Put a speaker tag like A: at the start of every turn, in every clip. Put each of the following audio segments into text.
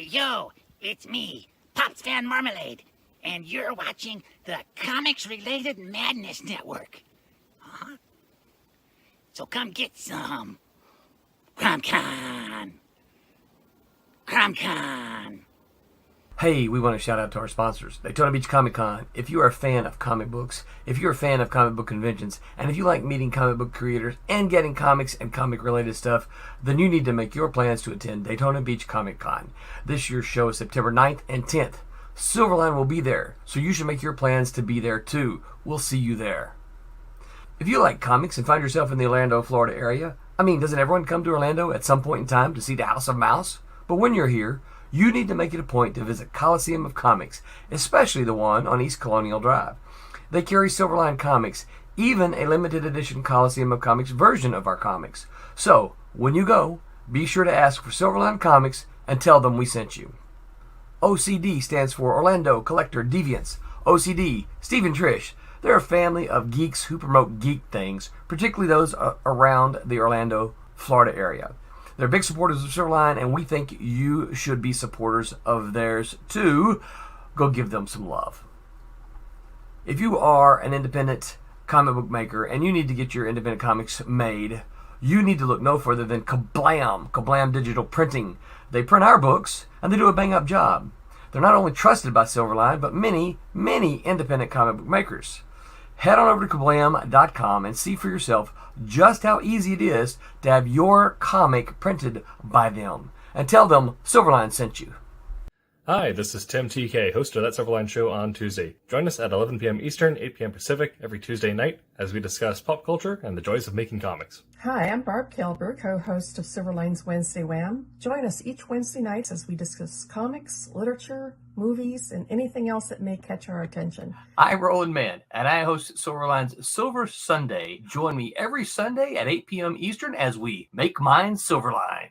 A: Yo, it's me, Pops Fan Marmalade, and you're watching the Comics-Related Madness Network. Uh-huh. So come get some. CromCon.
B: Hey, we want to shout out to our sponsors, Daytona Beach Comic Con. If you are a fan of comic books, if you're a fan of comic book conventions, and if you like meeting comic book creators and getting comics and comic-related stuff, then you need to make your plans to attend Daytona Beach Comic Con. This year's show is September 9th and 10th. Silverline will be there, so you should make your plans to be there too. We'll see you there. If you like comics and find yourself in the Orlando, Florida area, doesn't everyone come to Orlando at some point in time to see the House of Mouse? But when you're here, you need to make it a point to visit Coliseum of Comics, especially the one on East Colonial Drive. They carry Silverline Comics, even a limited edition Coliseum of Comics version of our comics. So, when you go, be sure to ask for Silverline Comics and tell them we sent you. OCD stands for Orlando Collector Deviants. OCD, Steve and Trish, they're a family of geeks who promote geek things, particularly those around the Orlando, Florida area. They're big supporters of Silverline, and we think you should be supporters of theirs too. Go give them some love. If you are an independent comic book maker and you need to get your independent comics made, you need to look no further than Kablam Digital Printing. They print our books, and they do a bang-up job. They're not only trusted by Silverline, but many independent comic book makers. Head on over to kablam.com and see for yourself just how easy it is to have your comic printed by them. And tell them Silverline sent you.
C: Hi, this is Tim TK, host of That Silverline Show on Tuesday. Join us at 11 p.m. Eastern, 8 p.m. Pacific every Tuesday night as we discuss pop culture and the joys of making comics.
D: Hi, I'm Barb Kilber, co-host of Silverline's Wednesday Wham. Join us each Wednesday night as we discuss comics, literature, movies, and anything else that may catch our attention.
E: I'm Roland Mann, and I host Silverline's Silver Sunday. Join me every Sunday at 8 p.m. Eastern as we make mine Silverline.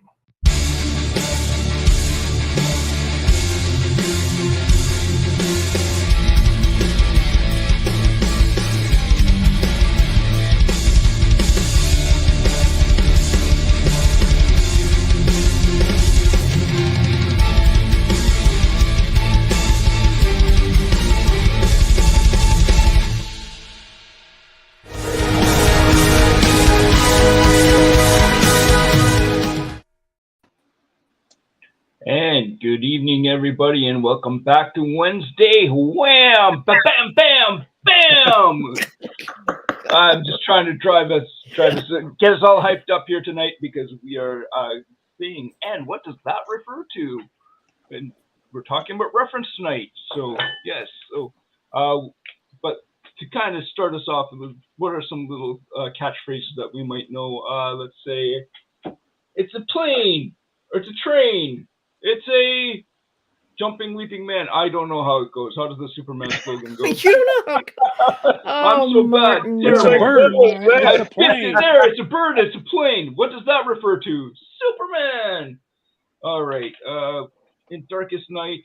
F: And good evening, everybody, and welcome back to Wednesday Wham! Bam, bam, bam! I'm just trying to get us all hyped up here tonight because we are seeing, and what does that refer to? And we're talking about reference tonight. So yes, but to kind of start us off, what are some little catchphrases that we might know? Let's say it's a plane, or it's a train. It's a jumping leaping man. I don't know how it goes. How does the Superman slogan go?
D: You don't know.
F: I'm so bad.
G: It's a bird. It's a plane.
F: There, it's a bird. It's a plane. What does that refer to? Superman. All right. In Darkest Night.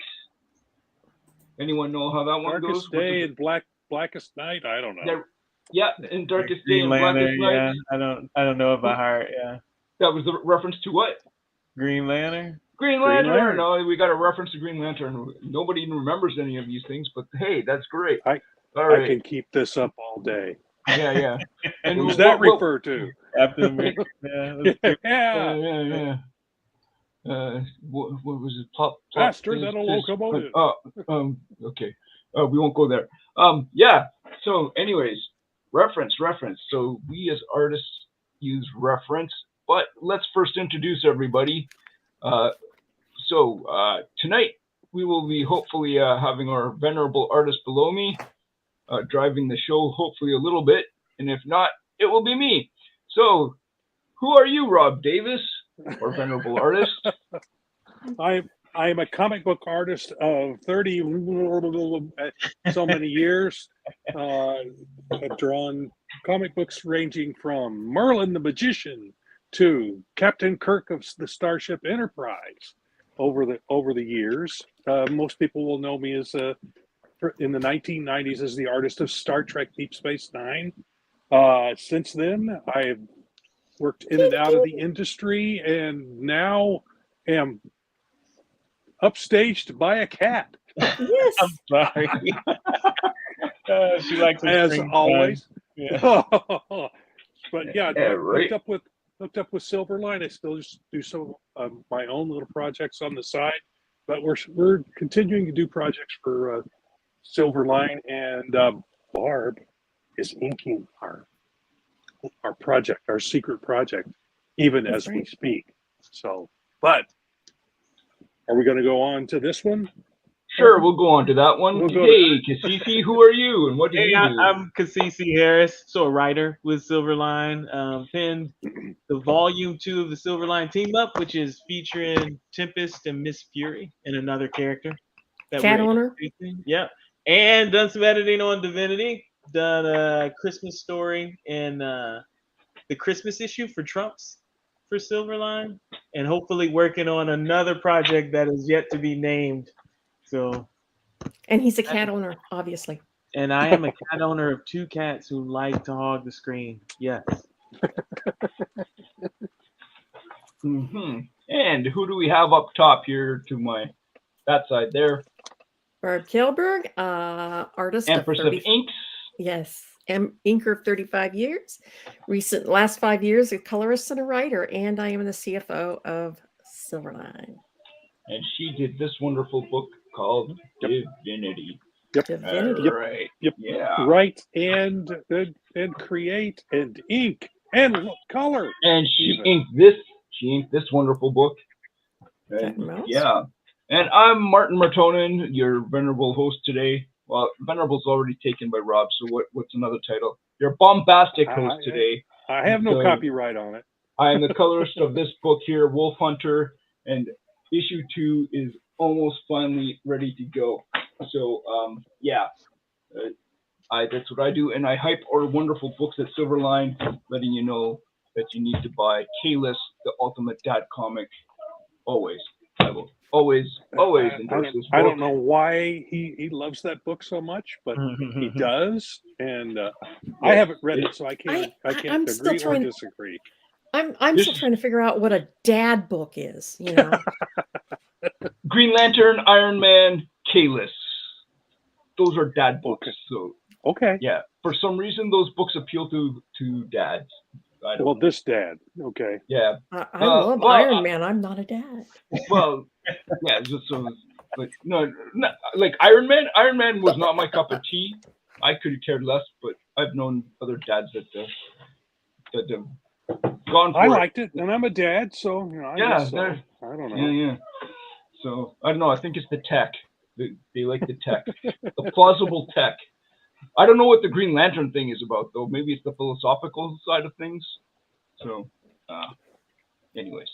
F: Anyone know how that one goes?
G: Darkest Day and Blackest Night. I don't know.
F: Yeah, in Darkest Day and Blackest Night.
H: Yeah, I don't know by heart. Yeah.
F: That was the reference to what?
H: Green Lantern.
F: Green Lantern. No, we got a reference to Green Lantern. Nobody even remembers any of these things, but hey, that's great.
G: I can keep this up all day.
F: Yeah.
G: And who's that refer to?
H: Captain
G: Yeah.
F: What was it? Plot
G: Faster than a locomotive.
F: Okay. We won't go there. Yeah. So, anyways, reference. So we as artists use reference, but let's first introduce everybody. Tonight we will be hopefully having our venerable artist below me driving the show, hopefully a little bit, and if not, it will be me. So, who are you, Rob Davis, or venerable artist?
G: I am a comic book artist of 30 so many years. I've drawn comic books ranging from Merlin the Magician to Captain Kirk of the Starship Enterprise over the years. Most people will know me as in the 1990s as the artist of Star Trek Deep Space Nine. Since then, I've worked in and out of the industry, and now am upstaged by a cat,
D: Yes.
H: I'm sorry. She likes her
G: as
H: screen
G: always.
H: time. Yeah.
G: But yeah,
F: Yeah, right.
G: hooked up with Silverline. I still just do some my own little projects on the side, but we're continuing to do projects for Silverline, and Barb is inking our project, our secret project, even
D: That's
G: as we
D: right.
G: speak. So, but are we going to go on to this one?
F: Sure, we'll go on to that one.
G: We'll go
F: Hey, Cassisi, who are you, and what do
H: Hey,
F: you do?
H: I'm Cassisi Harris, so a writer with Silverline. Penned the volume 2 of the Silverline team up, which is featuring Tempest and Miss Fury and another character that
D: Cat
H: we're
D: owner.
H: introducing. Yep. And done some editing on Divinity. Done a Christmas story and the Christmas issue for Trumps for Silverline, and hopefully working on another project that is yet to be named. So,
D: And he's a cat owner, obviously.
H: and I am a cat owner of 2 cats who like to hog the screen. Yes.
F: And who do we have up top here to that side there?
D: Barb Kilberg, artist
F: Empress
D: of
F: of
D: 30,
F: Inks.
D: yes, inker of 35 years. Last 5 years, a colorist and a writer, and I am the CFO of Silverline.
F: And she did this wonderful book called Divinity.
D: Divinity.
F: Right.
G: Yep.
F: Yeah.
G: Write and create and ink and color.
F: And she
G: even.
F: inked this. She inked this wonderful book.
D: Cat and mouse.
F: Yeah. And I'm Martin Martonen, your venerable host today. Well, venerable's already taken by Rob, so what's another title? Your bombastic host today.
G: I have no copyright on it.
F: I am the colorist of this book here, Wolf Hunter, and issue 2 is almost finally ready to go. So, that's what I do, and I hype our wonderful books at Silverline, letting you know that you need to buy K-List, the ultimate dad comic, always. I will always endorse this book.
G: I don't know why he loves that book so much, but he does, and I haven't read it, so I can't
D: I'm still
G: agree or
D: trying-
G: disagree.
D: I'm still trying to figure out what a dad book is, you know.
F: Green Lantern, Iron Man, K-List. Those are dad books. So
G: okay.
F: Yeah. For some reason, those books appeal to dads.
G: Well, this dad. Okay.
F: Yeah.
D: I love Iron Man. I'm not a dad.
F: Well, yeah. Just so, but no, like Iron Man. Iron Man was not my cup of tea. I could have cared less, but I've known other dads that gone for
G: I
F: it.
G: liked it, and I'm a dad, so you know, I guess so. I don't know.
F: Yeah. So I don't know. I think it's the tech. They like the tech, the plausible tech. I don't know what the Green Lantern thing is about, though. Maybe it's the philosophical side of things. So, anyways,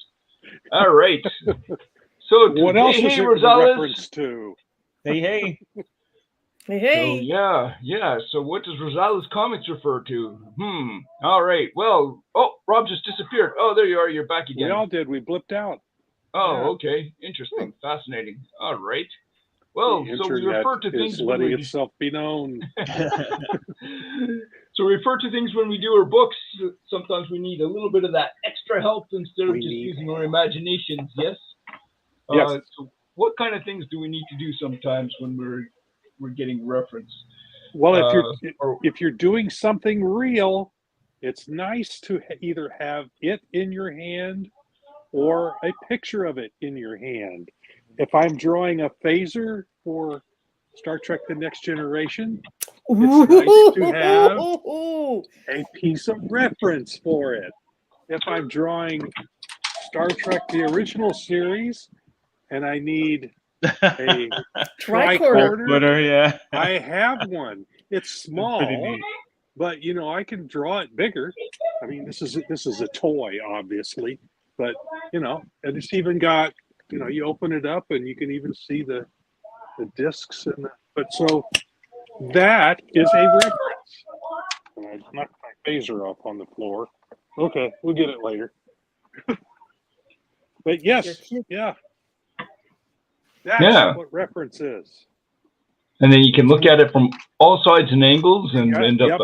F: all right. So
G: what else is it
F: Rosales?
G: reference to?
H: Hey.
D: Hey.
F: So, yeah. So what does Rosales Comics refer to? All right. Well, Rob just disappeared. Oh, there you are. You're back again.
G: We all did. We blipped out.
F: Oh, okay. Interesting. Fascinating. All right. Well, so we refer to things when
G: letting itself be known.
F: So we refer to things when we do our books. Sometimes we need a little bit of that extra help instead of just using our imaginations. Yes.
G: Yes.
F: So what kind of things do we need to do sometimes when we're getting reference?
G: Well, if you're doing something real, it's nice to either have it in your hand or a picture of it in your hand. If I'm drawing a phaser for Star Trek The Next Generation, it's nice to have a piece of reference for it. If I'm drawing Star Trek The Original Series and I need a tricorder,
H: Yeah.
G: I have one. It's small, but you know I can draw it bigger. I mean, this is a toy, obviously, but you know, and it's even got, you know, you open it up and you can even see the discs but so that is a reference. And I knocked my phaser off on the floor. Okay, we'll get it later. But yes, yeah. That's what reference is.
F: And then you can look at it from all sides and angles and end up.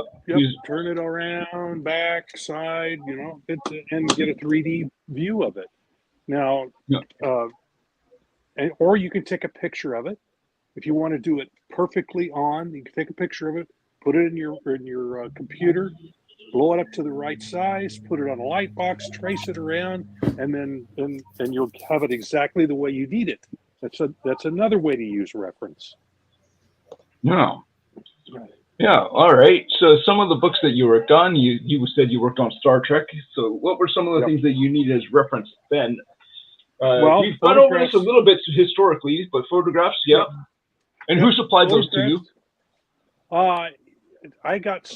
G: Turn it around, back, side, you know, and get a 3D view of it. Now, and or you can take a picture of it. If you want to do it perfectly on, you can take a picture of it, put it in your computer, blow it up to the right size, put it on a light box, trace it around, and then and you'll have it exactly the way you need it. That's another way to use reference.
F: No. Yeah, all right. So some of the books that you worked on, you said you worked on Star Trek. So what were some of the things that you needed as reference then?
G: Well,
F: we've gone over this a little bit historically, but photographs, yeah. And who supplied those to you?
G: I got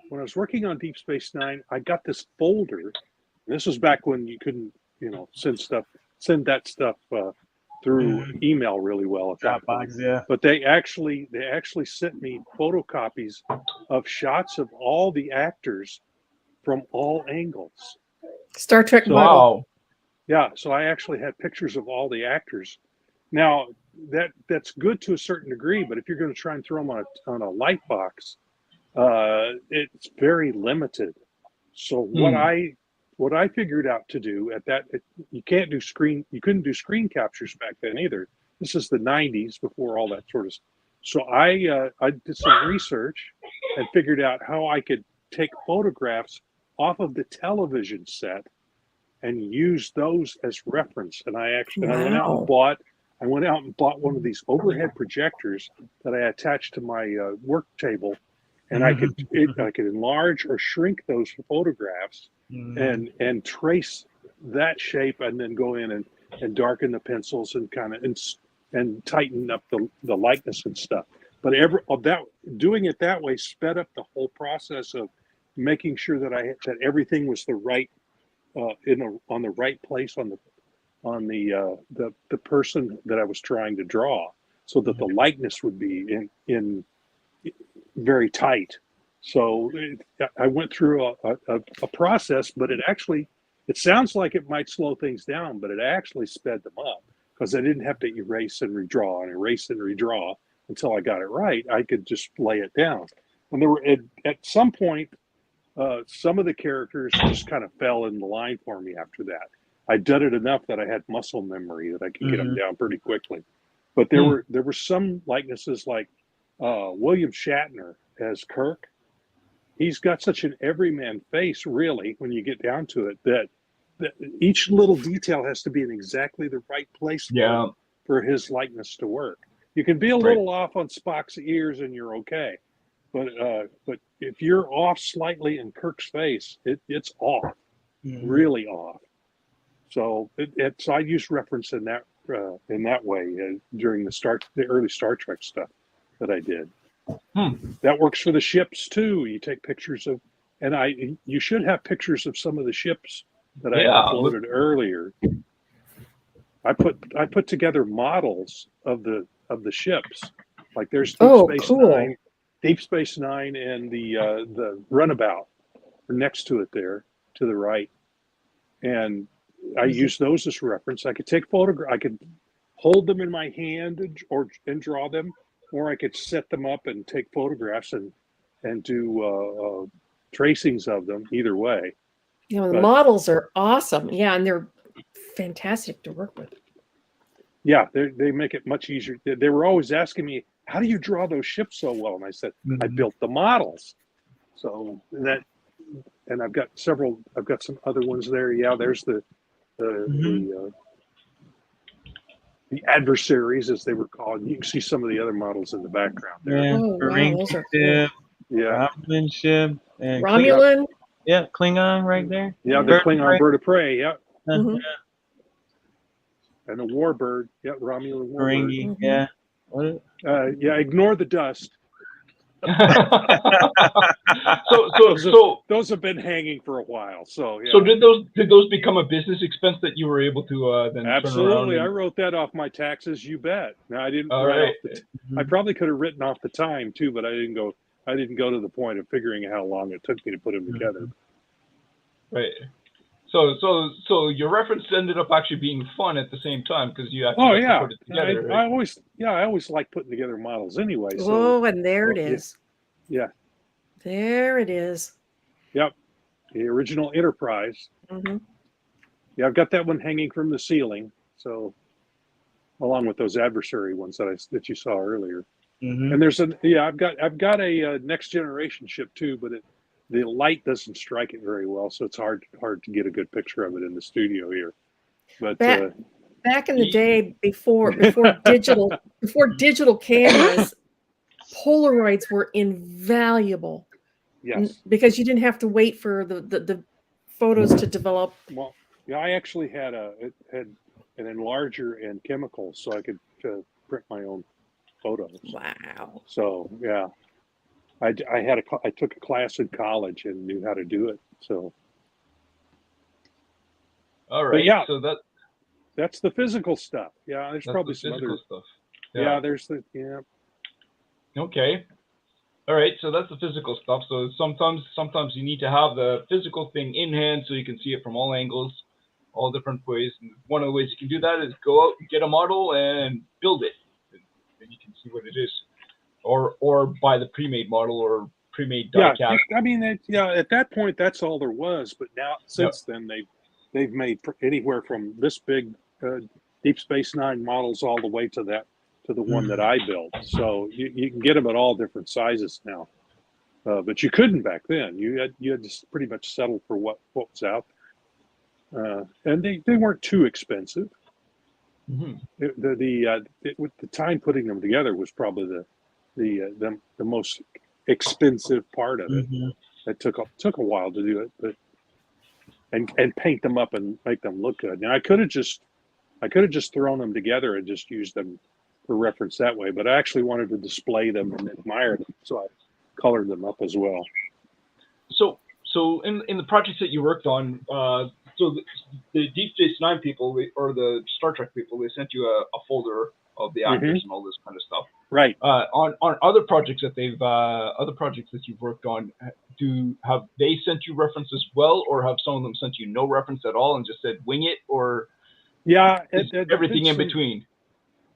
G: when I was working on Deep Space Nine, I got this folder. This was back when you couldn't, send that stuff through email really well at that point.
H: Yeah.
G: But they actually sent me photocopies of shots of all the actors from all angles.
D: Star Trek model.
F: Wow.
G: Yeah, so I actually had pictures of all the actors. Now that's good to a certain degree, but if you're going to try and throw them on a light box, it's very limited. So what I figured out to do you couldn't do screen captures back then either. This is the 90s before all that sort of stuff. So I did some research and figured out how I could take photographs off of the television set and use those as reference. And I went out and bought one of these overhead projectors that I attached to my work table, and I could enlarge or shrink those photographs and trace that shape, and then go in and darken the pencils and kind of and tighten up the likeness and stuff. But doing it that way sped up the whole process of making sure that everything was the right on the right place on the person that I was trying to draw, so that the likeness would be in very tight. So I went through a process, but it sounds like it might slow things down, but it actually sped them up, because I didn't have to erase and redraw until I got it right. I could just lay it down. And there were at some point, some of the characters just kind of fell in the line for me after that. I'd done it enough that I had muscle memory that I could get them down pretty quickly. But there were some likenesses like William Shatner as Kirk. He's got such an everyman face, really, when you get down to it, that each little detail has to be in exactly the right place for his likeness to work. You can be a little off on Spock's ears and you're okay. But if you're off slightly in Kirk's face, it's off, really off. So so I use reference in that way during the early Star Trek stuff that I did. That works for the ships too. You take pictures of, and you should have pictures of some of the ships that I uploaded earlier. I put together models of the ships. Like there's Deep Space Nine, and the Runabout are next to it there to the right, and I use those as reference. I could take I could hold them in my hand and draw them, or I could set them up and take photographs and do tracings of them. Either way,
D: the models are awesome. Yeah, and they're fantastic to work with.
G: Yeah, they make it much easier. They were always asking me, how do you draw those ships so well? And I said, I built the models. So and I've got some other ones there. Yeah, there's the adversaries, as they were called. You can see some of the other models in the background there.
H: Yeah,
D: those are cool.
G: Yeah,
H: Romulan ship, and
D: Romulan.
H: Klingon right there.
G: Yeah, the Klingon bird of prey. Yeah,
D: Mm-hmm.
G: and the warbird. Yeah, Romulan warbird.
H: Yeah.
G: Ignore the dust.
F: So
G: those have been hanging for a while. So yeah.
F: So did those become a business expense that you were able to then
G: absolutely?
F: turn around
G: I wrote that off my taxes. You bet. Now I didn't. I probably could have written off the time too, but I didn't go. I didn't go to the point of figuring how long it took me to put them together.
F: Right. So your reference ended up actually being fun at the same time, because you actually put it together.
G: I always like putting together models anyway.
D: And there it is.
G: Yeah.
D: There it is.
G: Yep. The original Enterprise.
D: Mm-hmm.
G: Yeah, I've got that one hanging from the ceiling. So, along with those adversary ones that you saw earlier.
H: Mhm.
G: And there's I've got a next generation ship too, but the light doesn't strike it very well, so it's hard to get a good picture of it in the studio here. But
D: Back in the day, before digital cameras, Polaroids were invaluable.
G: yes,
D: Because you didn't have to wait for the photos to develop.
G: well, yeah, I actually had an enlarger and chemicals, so I could print my own photos.
D: Wow.
G: So yeah, I took a class in college and knew how to do it. So
F: All
G: but
F: right.
G: yeah,
F: So
G: that's the physical stuff. Yeah, there's
F: that's
G: probably
F: the
G: some
F: physical
G: other
F: stuff.
G: yeah. There's the yeah.
F: Okay. All right. So that's the physical stuff. So sometimes you need to have the physical thing in hand so you can see it from all angles, all different ways. And one of the ways you can do that is go out and get a model and build it, and then you can see what it is, or buy the pre-made model or pre-made die cast.
G: I mean, at that point, that's all there was. But now, since then, they've made anywhere from this big Deep Space Nine models all the way to the one that I built. So you can get them at all different sizes now. But you couldn't back then. You had to pretty much settle for what was out there. And they weren't too expensive.
F: Mm-hmm.
G: With the time putting them together was probably the most expensive part of it.
H: Mhm.
G: It took a while to do it, but and paint them up and make them look good. Now I could have just thrown them together and just used them for reference that way, but I actually wanted to display them and admire them, so I colored them up as well.
F: So in the projects that you worked on, so the Deep Space Nine people or the Star Trek people, they sent you a folder of the actors and all this kind of stuff.
G: Right.
F: On other projects that you've worked on, have they sent you reference as well, or have some of them sent you no reference at all and just said wing it, or everything in between?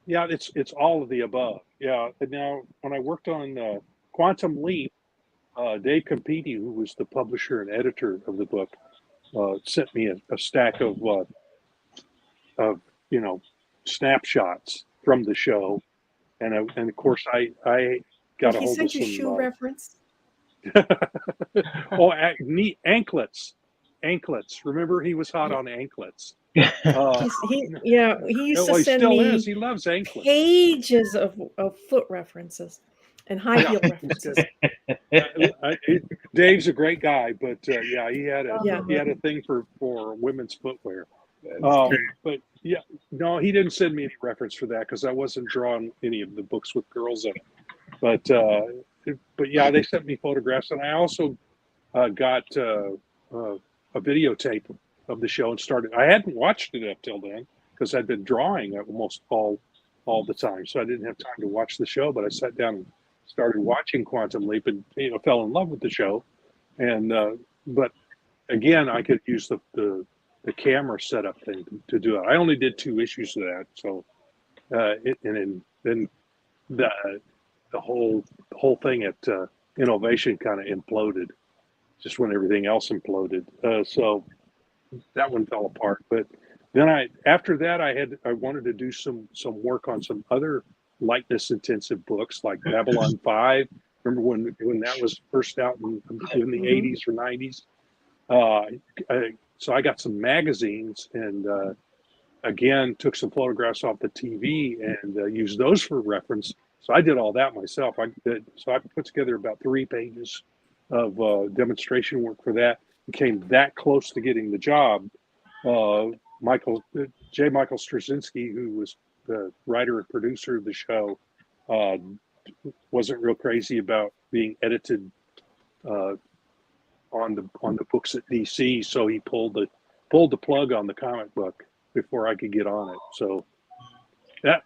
G: Yeah, it's all of the above. Yeah. And now when I worked on Quantum Leap, Dave Campiti, who was the publisher and editor of the book, sent me a stack of snapshots from the show, and of course I got a hold of some.
D: He sent you shoe reference.
G: Neat anklets. Remember, he was hot on anklets.
D: He used to send me.
G: He loves anklets.
D: Pages of foot references and high heel references.
G: Dave's a great guy, but he had a thing for women's footwear. But yeah, no, he didn't send me any reference for that because I wasn't drawing any of the books with girls in it. But yeah, they sent me photographs, and I also got a videotape of the show and started. I hadn't watched it up till then because I'd been drawing almost all the time, so I didn't have time to watch the show. But I sat down and started watching Quantum Leap, and fell in love with the show. And but again, I could use the camera setup thing to do it. I only did 2 issues of that, so then the whole thing at Innovation kind of imploded, just when everything else imploded. So that one fell apart. But then after that I wanted to do some work on some other likeness intensive books like Babylon 5. Remember when that was first out in the 80s or 90s? So I got some magazines and again took some photographs off the TV and used those for reference. So I did all that myself. I put together about 3 pages of demonstration work for that. Became that close to getting the job. Michael Straczynski, who was the writer and producer of the show, wasn't real crazy about being edited on the books at DC, so he pulled the plug on the comic book before I could get on it. So that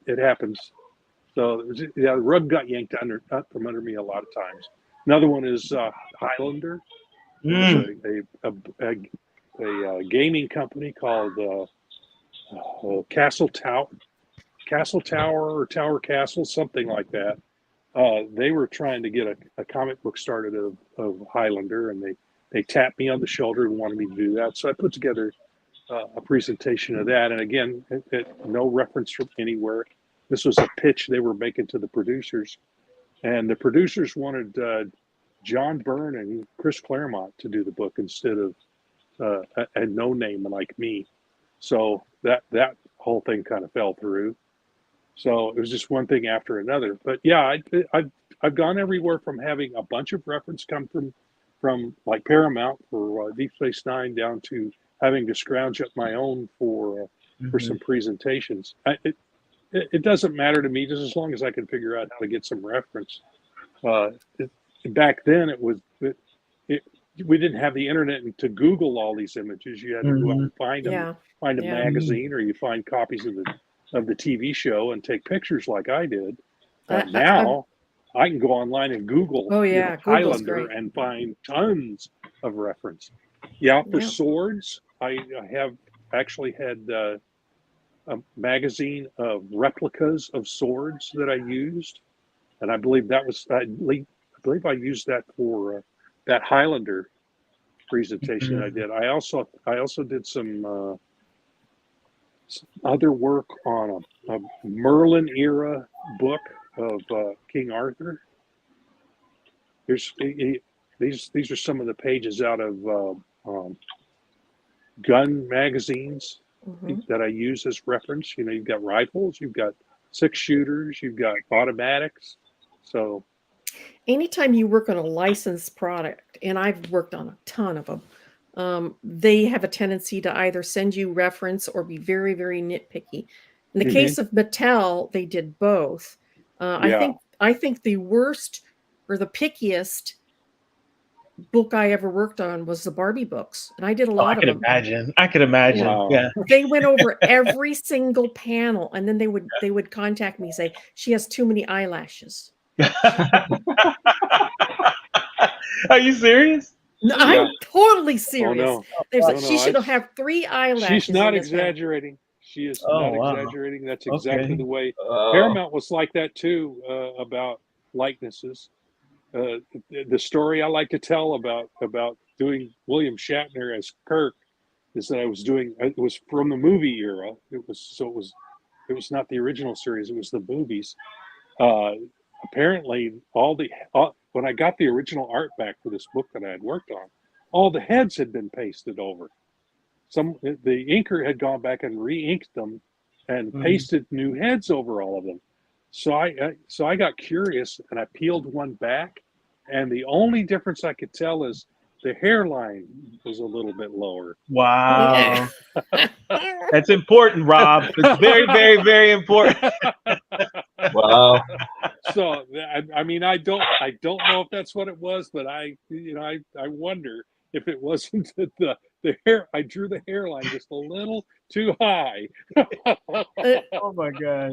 G: it happens. So the rug got yanked from under me a lot of times. Another one is Highlander, a gaming company called Castle Tower or Tower Castle, something like that. They were trying to get a comic book started of Highlander, and they tapped me on the shoulder and wanted me to do that. So I put together a presentation of that. And again, no reference from anywhere. This was a pitch they were making to the producers. And the producers wanted John Byrne and Chris Claremont to do the book instead of a no-name like me. So that whole thing kind of fell through. So it was just one thing after another. But yeah, I've gone everywhere from having a bunch of reference come from like Paramount for Deep Space Nine down to having to scrounge up my own for some presentations. It doesn't matter to me just as long as I can figure out how to get some reference. Back then, we didn't have the internet to Google all these images. You had to go out and find them, find a magazine, or you find copies of the TV show and take pictures like I did. Now I can go online and Google Highlander and find tons of reference. Yeah, for swords, I have actually had a magazine of replicas of swords that I used, and I believe that was I believe I used that for that Highlander presentation I did. I also did some other work on a Merlin era book of King Arthur. These are some of the pages out of gun magazines that I use as reference. You know, you've got rifles, you've got 6-shooters, you've got automatics. So
D: anytime you work on a licensed product, and I've worked on a ton of them, they have a tendency to either send you reference or be very, very nitpicky. In the case of Mattel, they did both. I think the worst or the pickiest book I ever worked on was the Barbie books, and I did a lot of them.
H: I could imagine.
G: Wow.
H: Yeah.
D: They went over every single panel, and then they would contact me and say, she has too many eyelashes.
H: Are you serious?
D: No, I'm totally serious.
G: Oh, no.
D: There's she should have 3 eyelashes.
G: She's not exaggerating. She is not exaggerating. That's exactly the way.
F: Oh.
G: Paramount was like that too, about likenesses. The story I like to tell about doing William Shatner as Kirk is that it was from the movie era. It was not the original series. It was the movies. Apparently, when I got the original art back for this book that I had worked on, all the heads had been pasted over. The inker had gone back and re-inked them and pasted new heads over all of them. So I got curious and I peeled one back, and the only difference I could tell is the hairline was a little bit lower.
H: Wow. That's important, Rob. It's very, very, very important.
F: Wow.
G: So I mean, I don't know if that's what it was, but I wonder if it wasn't that the hair. I drew the hairline just a little too high.
H: Oh my gosh.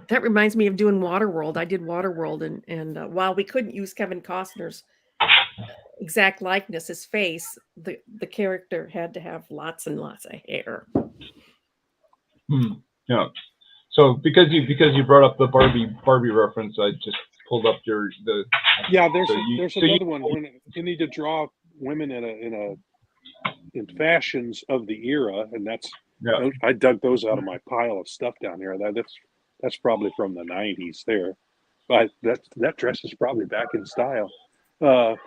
D: That reminds me of doing Waterworld. I did Waterworld, and while we couldn't use Kevin Costner's exact likeness, his face, the character had to have lots and lots of hair.
F: Yeah. So because you brought up the Barbie reference, I just pulled up there's
G: another one. When you need to draw women in fashions of the era, and I dug those out of my pile of stuff down there. That's probably from the 90s there, but that dress is probably back in style. But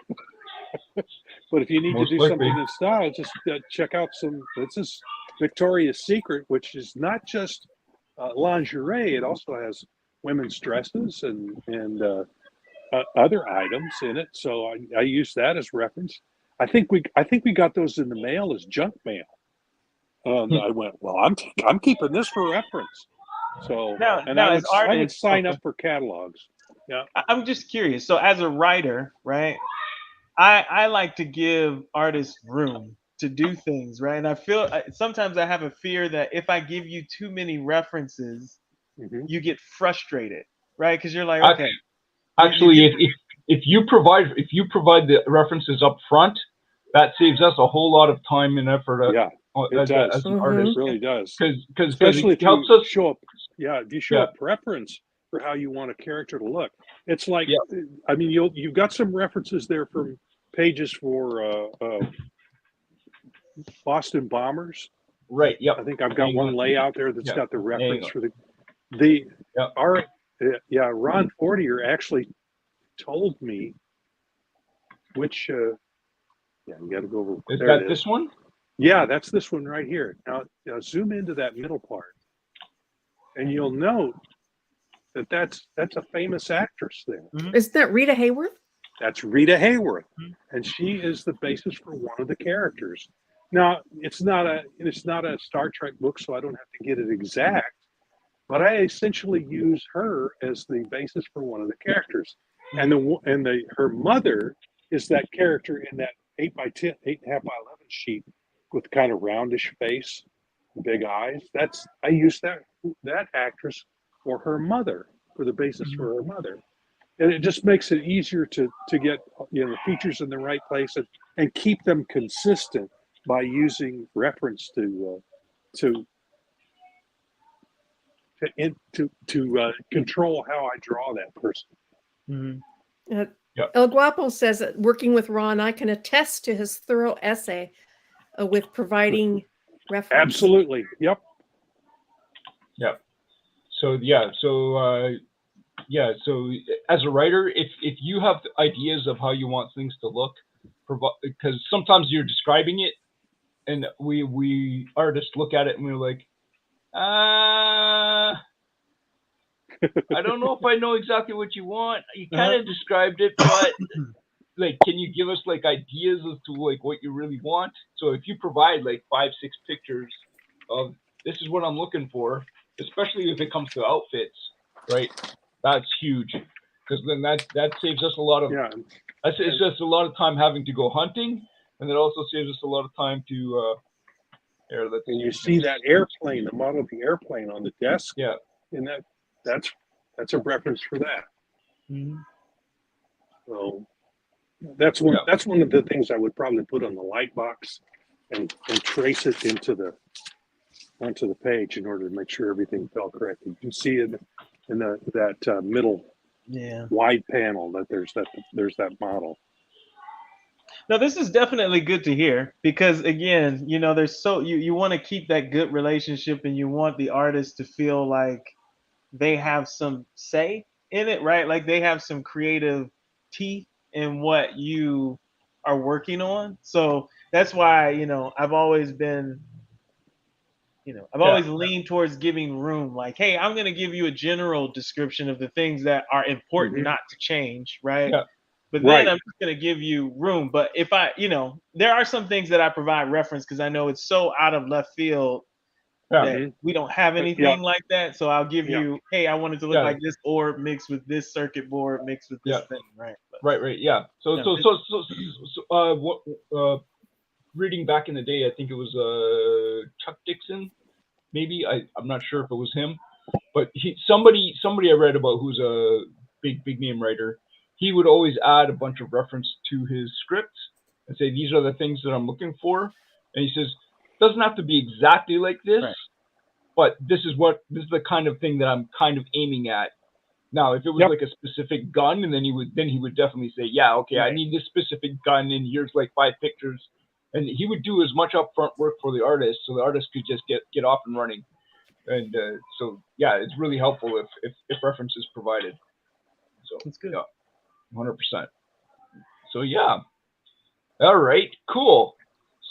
G: if you need to do something in style, just check out this is Victoria's Secret, which is not just lingerie. It also has women's dresses and other items in it. So I use that as reference. I think we got those in the mail as junk mail. I went, well, I'm keeping this for reference. So I would sign up for catalogs. Yeah,
H: I'm just curious. So as a writer, right, I like to give artists room to do things, right? And I feel sometimes I have a fear that if I give you too many references, you get frustrated, right? Because you're like, okay.
F: Actually, if you provide the references up front, that saves us a whole lot of time and effort.
G: It does.
F: As an artist.
G: It really does.
F: Because
G: especially
F: it
G: if
F: helps
G: you
F: us
G: show up. Yeah, if you show a preference for how you want a character to look, it's like I mean, you've got some references there from pages for Boston Bombers.
F: Right. Yep.
G: I think I've got one layout there that's got the reference for Ron Fortier actually told me which. You got to go over.
F: Is that this one?
G: Yeah, that's this one right here. Now zoom into that middle part, and you'll note that that's a famous actress there.
D: Mm-hmm. Isn't that Rita Hayworth?
G: That's Rita Hayworth, and she is the basis for one of the characters. Now, it's not a Star Trek book, so I don't have to get it exact, but I essentially use her as the basis for one of the characters, and her mother is that character in that 8x10, 8.5 by 11 sheet with kind of roundish face, big eyes. I use that actress for her mother, for the basis for her mother. And it just makes it easier to get the features in the right place and keep them consistent by using reference to control how I draw that person.
D: Mm-hmm. El Guapo says that working with Ron, I can attest to his thorough essay with providing reference.
G: Absolutely. Yep.
F: So so as a writer, if you have ideas of how you want things to look, because sometimes you're describing it and we artists look at it and we're like, I don't know if I know exactly what you want. You kind of described it, but like, can you give us like ideas as to like what you really want? So if you provide like 5-6 pictures of this is what I'm looking for, especially if it comes to outfits, right? That's huge, because then that saves us a lot of it's just a lot of time having to go hunting, and it also saves us a lot of time to
G: and you see that airplane, the model of the airplane on the desk, and that's a reference for that.
F: Mm-hmm.
G: So that's one of the things I would probably put on the light box and trace it onto the page in order to make sure everything fell correctly. You can see it in that middle wide panel that there's that model.
H: No, this is definitely good to hear, because again, there's you want to keep that good relationship, and you want the artist to feel like they have some say in it, right? Like they have some creative teeth in what you are working on. So that's why, I've always been, I've always leaned towards giving room. Like, hey, I'm going to give you a general description of the things that are important not to change, right? Yeah. But then I'm just going to give you room. But if I, there are some things that I provide reference because I know it's so out of left field that we don't have anything like that. So I'll give you, hey, I want it to look like this orb mixed with this circuit board mixed with this thing, right? But,
F: right, yeah. So reading back in the day, I think it was Chuck Dixon, maybe. I'm not sure if it was him, but somebody I read about who's a big name writer. He would always add a bunch of reference to his scripts and say, these are the things that I'm looking for. And he says, it doesn't have to be exactly like this, but this is the kind of thing that I'm kind of aiming at. Now, if it was like a specific gun, and then he would definitely say, I need this specific gun, and here's like 5 pictures. And he would do as much upfront work for the artist, so the artist could just get off and running. And it's really helpful if reference is provided. So
H: that's good.
F: 100%. So all right, cool.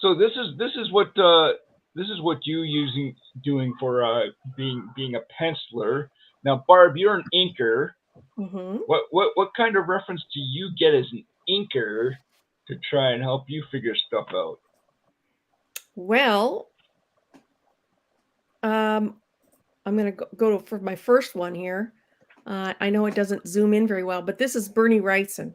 F: So this is what you doing for being a penciler. Now, Barb, you're an inker.
D: Mm-hmm.
F: What kind of reference do you get as an inker to try and help you figure stuff out?
D: Well, I'm going to go for my first one here. I know it doesn't zoom in very well, but this is Bernie Wrightson.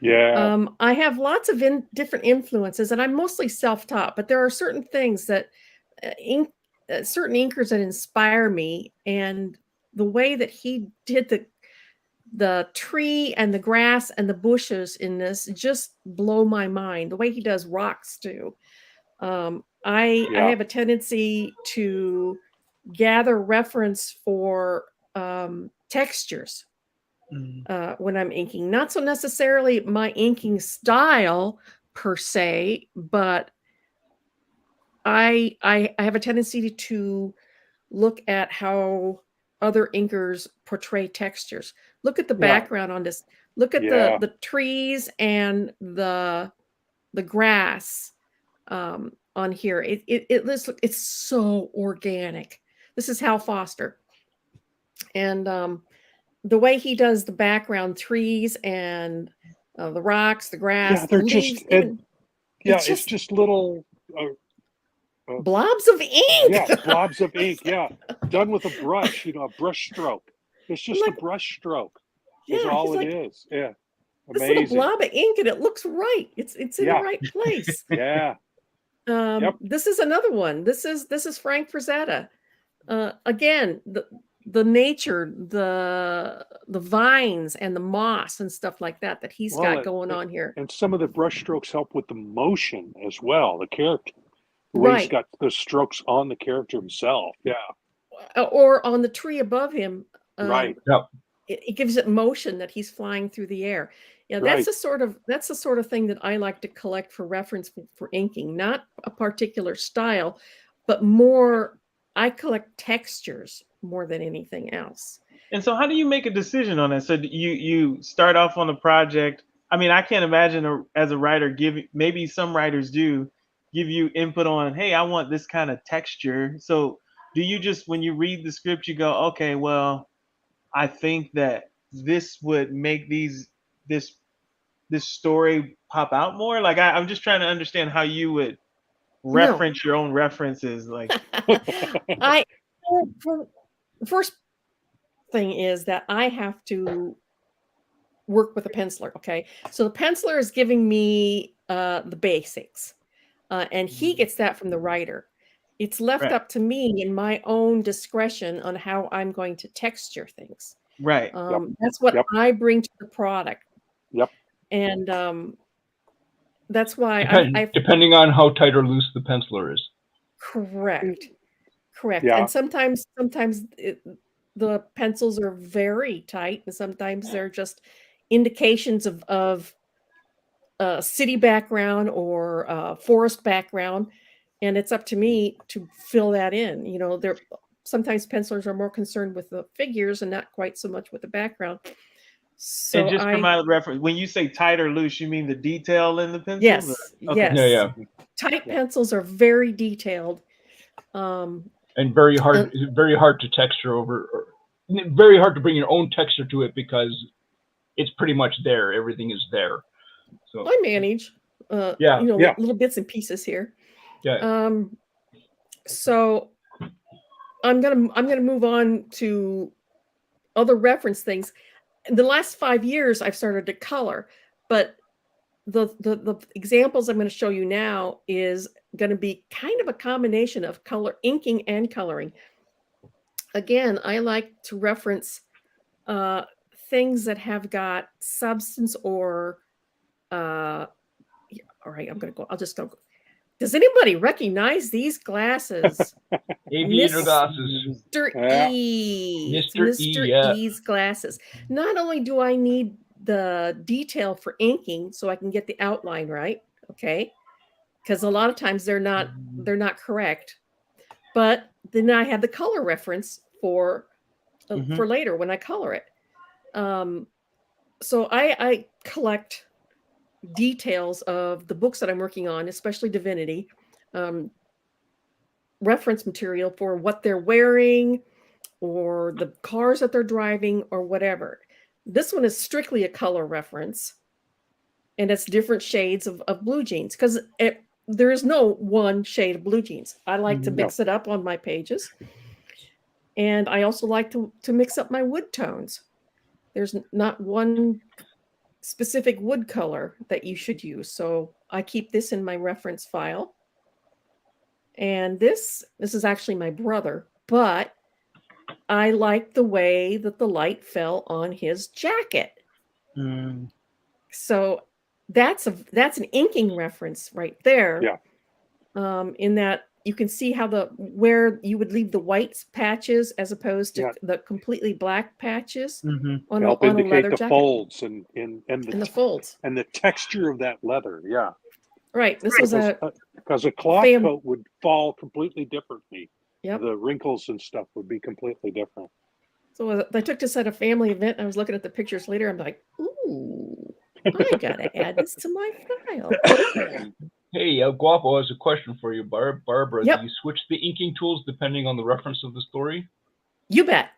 G: Yeah.
D: I have lots of different influences, and I'm mostly self-taught, but there are certain things that certain inkers that inspire me, and the way that he did the tree and the grass and the bushes in this just blow my mind. The way he does rocks too. I have a tendency to gather reference for textures when I'm inking. Not so necessarily my inking style per se, but I have a tendency to look at how other inkers portray textures. Look at the background on this. Look at the trees and the grass on here. It's so organic. This is Hal Foster, and the way he does the background trees and the rocks, the grass,
G: Yeah, they're
D: the leaves,
G: it's just little
D: blobs of ink.
G: Yeah, blobs of ink. Yeah, done with a brush. A brush stroke. It's just a brush stroke. Is all it is. Yeah,
D: this
G: amazing.
D: little blob of ink, and it looks right. It's in the right place.
G: Yeah.
D: This is another one. This is Frank Frazetta. Again, the nature, the vines and the moss and stuff like that he's got going on here.
G: And some of the brush strokes help with the motion as well. The character, the way he's got the strokes on the character himself. Yeah.
D: Or on the tree above him.
G: Right.
F: Yep.
D: It gives it motion that he's flying through the air. Yeah, that's the sort of thing that I like to collect for reference for inking. Not a particular style, but more. I collect textures more than anything else.
H: And so, how do you make a decision on that? So you start off on a project. I mean, I can't imagine as a writer maybe some writers do give you input on, hey, I want this kind of texture. So do you just, when you read the script, you go, okay, well, I think that this would make this story pop out more? Like I'm just trying to understand how you would reference your own references. Like
D: first thing is that I have to work with a penciler. Okay, so the penciler is giving me the basics, and he gets that from the writer. It's left up to me in my own discretion on how I'm going to texture things.
H: Right.
D: That's what I bring to the product.
G: Yep.
D: And that's why
F: depending on how tight or loose the penciler is.
D: Correct.
G: Yeah.
D: And sometimes the pencils are very tight, and sometimes they're just indications of city background or forest background. And it's up to me to fill that in. Sometimes pencilers are more concerned with the figures and not quite so much with the background. So
H: and just for my reference, when you say tight or loose, you mean the detail in the pencil?
D: Yes.
H: Okay.
D: Yes.
F: Yeah.
D: Tight pencils are very detailed.
F: And very hard to texture over. Very hard to bring your own texture to it because it's pretty much there. Everything is there. So
D: I manage. Little bits and pieces here.
F: Yeah.
D: So I'm gonna move on to other reference things. In the last 5 years, I've started to color, but the examples I'm going to show you now is going to be kind of a combination of inking and coloring. Again, I like to reference things that have got substance or. All right, I'll just go. Does anybody recognize these glasses?
F: Aviator glasses.
D: Mr. E.
F: Mr.
D: E's glasses. Not only do I need the detail for inking so I can get the outline right, okay? Because a lot of times they're not correct. But then I have the color reference for later when I color it. So I collect details of the books that I'm working on, especially Divinity, reference material for what they're wearing or the cars that they're driving or whatever. This one is strictly a color reference, and it's different shades of blue jeans because there is no one shade of blue jeans. I like to mix it up on my pages, and I also like to mix up my wood tones. There's not one specific wood color that you should use. So I keep this in my reference file. And this is actually my brother, but I like the way that the light fell on his jacket. So that's an inking reference right there.
G: Yeah.
D: In that you can see how where you would leave the white patches as opposed to the completely black patches on
G: help
D: a
G: indicate
D: leather
G: the
D: jacket.
G: folds and the
D: folds
G: and the texture of that leather. Yeah.
D: Right. This was
G: Because a cloth
D: Fam-
G: coat would fall completely differently.
D: Yep.
G: The wrinkles and stuff would be completely different.
D: So I took this at a family event. And I was looking at the pictures later. I'm like, ooh, I gotta add this to my file.
F: Hey, Guapo has a question for you, Barbara.
D: Yep.
F: Do you switch the inking tools depending on the reference of the story?
D: You bet.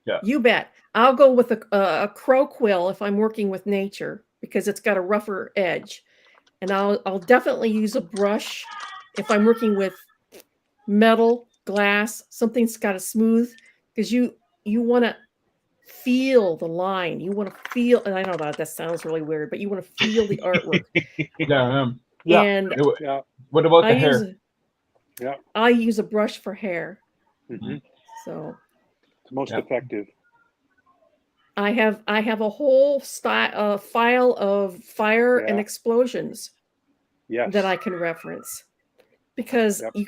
F: Yeah.
D: You bet. I'll go with a crow quill if I'm working with nature because it's got a rougher edge, and I'll definitely use a brush if I'm working with metal, glass, something that's got a smooth, because you want to feel the line. You want to feel, and I know that sounds really weird, but you want to feel the artwork.
F: Yeah.
D: And
G: Yeah.
F: What about the hair?
D: I use a brush for hair.
G: Mm-hmm.
D: So
G: it's most effective.
D: I have a whole file of fire and explosions that I can reference because you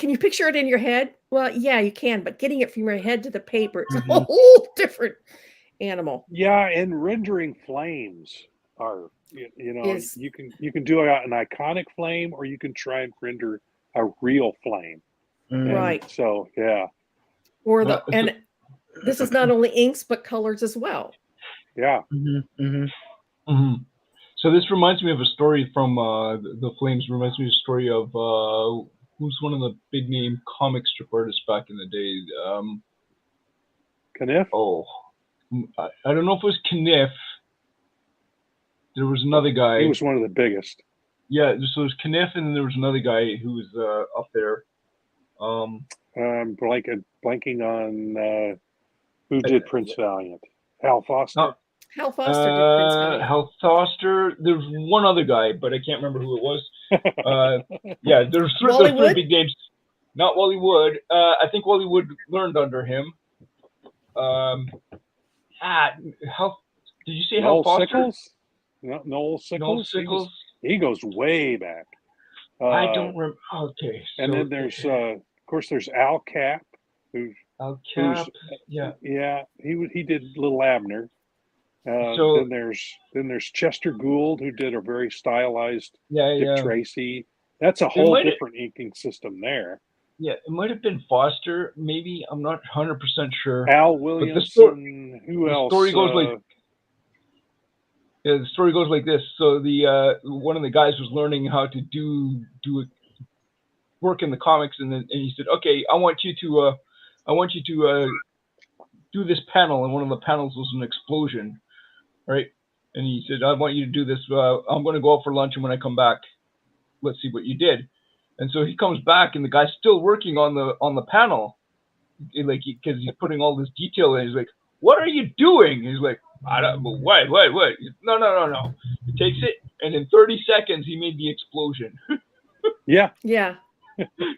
D: can you picture it in your head? Well, yeah, you can, but getting it from your head to the paper is a whole different animal.
G: Yeah, and rendering flames are you can do an iconic flame or you can try and render a real flame.
D: Right.
G: And so
D: or and this is not only inks but colors as well.
G: Yeah.
F: So this reminds me of a story from the Flames. Reminds me of a story of who's one of the big name comic strip artists back in the day.
G: Kniff?
F: Oh, I don't know if it was Kniff. There was another guy.
G: He was one of the biggest.
F: Yeah, so there's Kniff, and then there was another guy who was up there.
G: I'm blanking on who did Prince Valiant. Hal Foster.
D: Hal Foster did Prince Valiant.
F: Hal Foster. There's one other guy, but I can't remember who it was. Yeah, there's three big names. Not Wally Wood. I think Wally Wood learned under him. Did you say Hal Foster?
G: Sickles? No, Noel Sickles.
F: Noel Sickles.
G: He goes way back.
F: I don't remember. Okay.
G: And then there's, of course, there's Al Capp.
F: Yeah.
G: He did Little Abner. Then there's Chester Gould, who did a very stylized Dick Tracy. That's a whole different inking system there.
F: Yeah, it might have been Foster. Maybe I'm not 100% sure.
G: Al Williamson. Who else?
F: The story goes like this. So the one of the guys was learning how to do work in the comics, and he said, "Okay, I want you to do this panel." And one of the panels was an explosion, right? And he said, "I want you to do this. I'm going to go out for lunch, and when I come back, let's see what you did." And so he comes back, and the guy's still working on the panel, because he's putting all this detail in. He's like, "What are you doing?" He's like, "I don't. What? No." He takes it, and in 30 seconds, he made the explosion.
D: Yeah.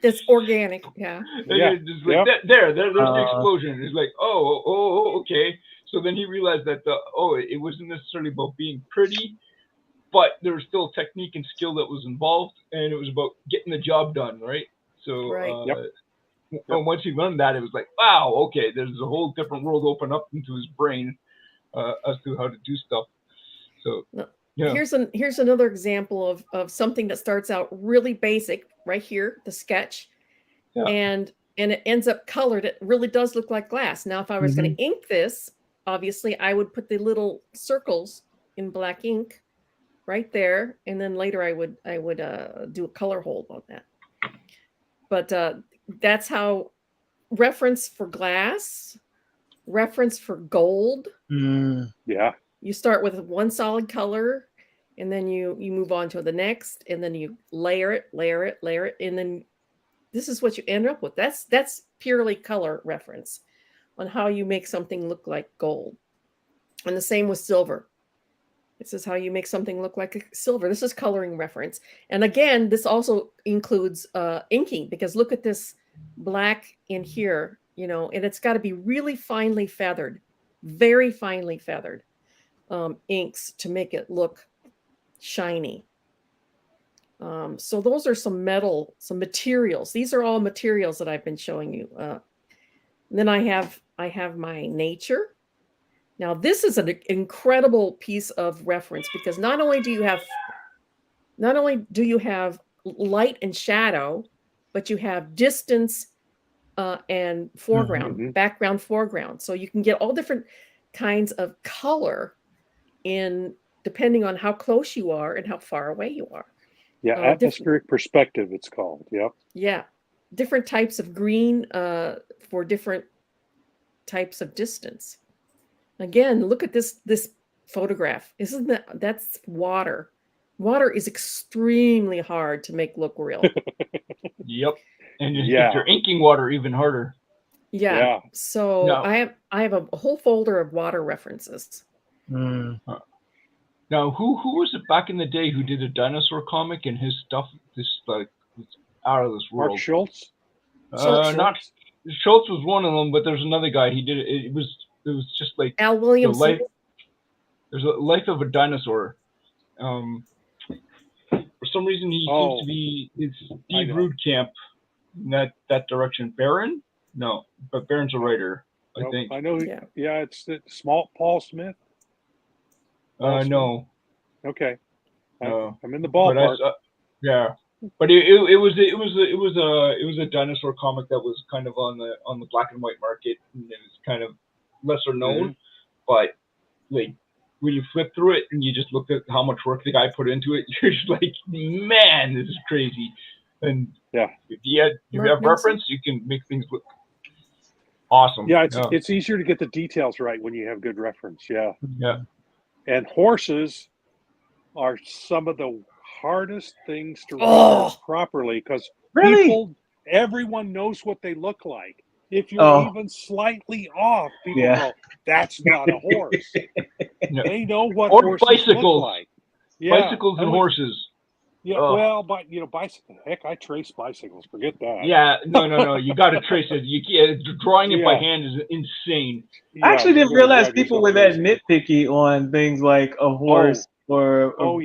D: It's organic. Yeah.
F: There's the explosion. It's like, oh, okay. So then he realized that it wasn't necessarily about being pretty, but there was still technique and skill that was involved, and it was about getting the job done, right? So once he learned that, it was like, wow, okay, there's a whole different world open up into his brain as to how to do stuff. So
D: here's another example of something that starts out really basic right here, the sketch, and it ends up colored. It really does look like glass. Now, if I was going to ink this, obviously I would put the little circles in black ink right there, and then later I would do a color hold on that. But that's how reference for glass, reference for gold.
G: Yeah.
D: You start with one solid color, and then you move on to the next, and then you layer it, and then this is what you end up with. That's purely color reference on how you make something look like gold. And the same with silver. This is how you make something look like a silver. This is coloring reference. And again, this also includes inking, because look at this black in here, and it's got to be really finely feathered, very finely feathered inks to make it look shiny. So those are some materials. These are all materials that I've been showing you. Then I have my nature. Now this is an incredible piece of reference, because not only do you have light and shadow, but you have distance and foreground, background, foreground. So you can get all different kinds of color in depending on how close you are and how far away you are.
G: Yeah, atmospheric perspective, it's called. Yep.
D: Yeah, different types of green for different types of distance. Again, look at this photograph. Isn't that's water? Water is extremely hard to make look real.
F: Yep. And if you're inking water, even harder.
D: Yeah. So I have a whole folder of water references.
F: Now, who was it back in the day who did a dinosaur comic and his stuff was out of this world?
G: Mark Schultz?
F: Not Schultz was one of them, but there's another guy. He did it. It was just like
D: Al Williamson.
F: There's a life of a dinosaur. For some reason, he seems to be Steve Rude camp in that direction. Baron? No, but Baron's a writer, I think.
G: I know. Yeah, it's small Paul Smith.
F: No.
G: Okay. I'm in the ballpark.
F: But it was a dinosaur comic that was kind of on the black and white market, and it was kind of lesser known. But like when you flip through it and you just look at how much work the guy put into it, you're just like, man, this is crazy. And if you have reference, you can make things look awesome.
G: Yeah, it's easier to get the details right when you have good reference. Yeah. And horses are some of the hardest things to reference properly because everyone knows what they look like. If you're even slightly off, people go, "That's not a horse." They know what horses look like.
F: Bicycles and horses.
G: Yeah, well, but bicycle. Heck, I trace bicycles. Forget that.
F: Yeah, no. You got to trace it. Drawing it by hand is insane.
H: I actually didn't realize people were that nitpicky on things like a horse or a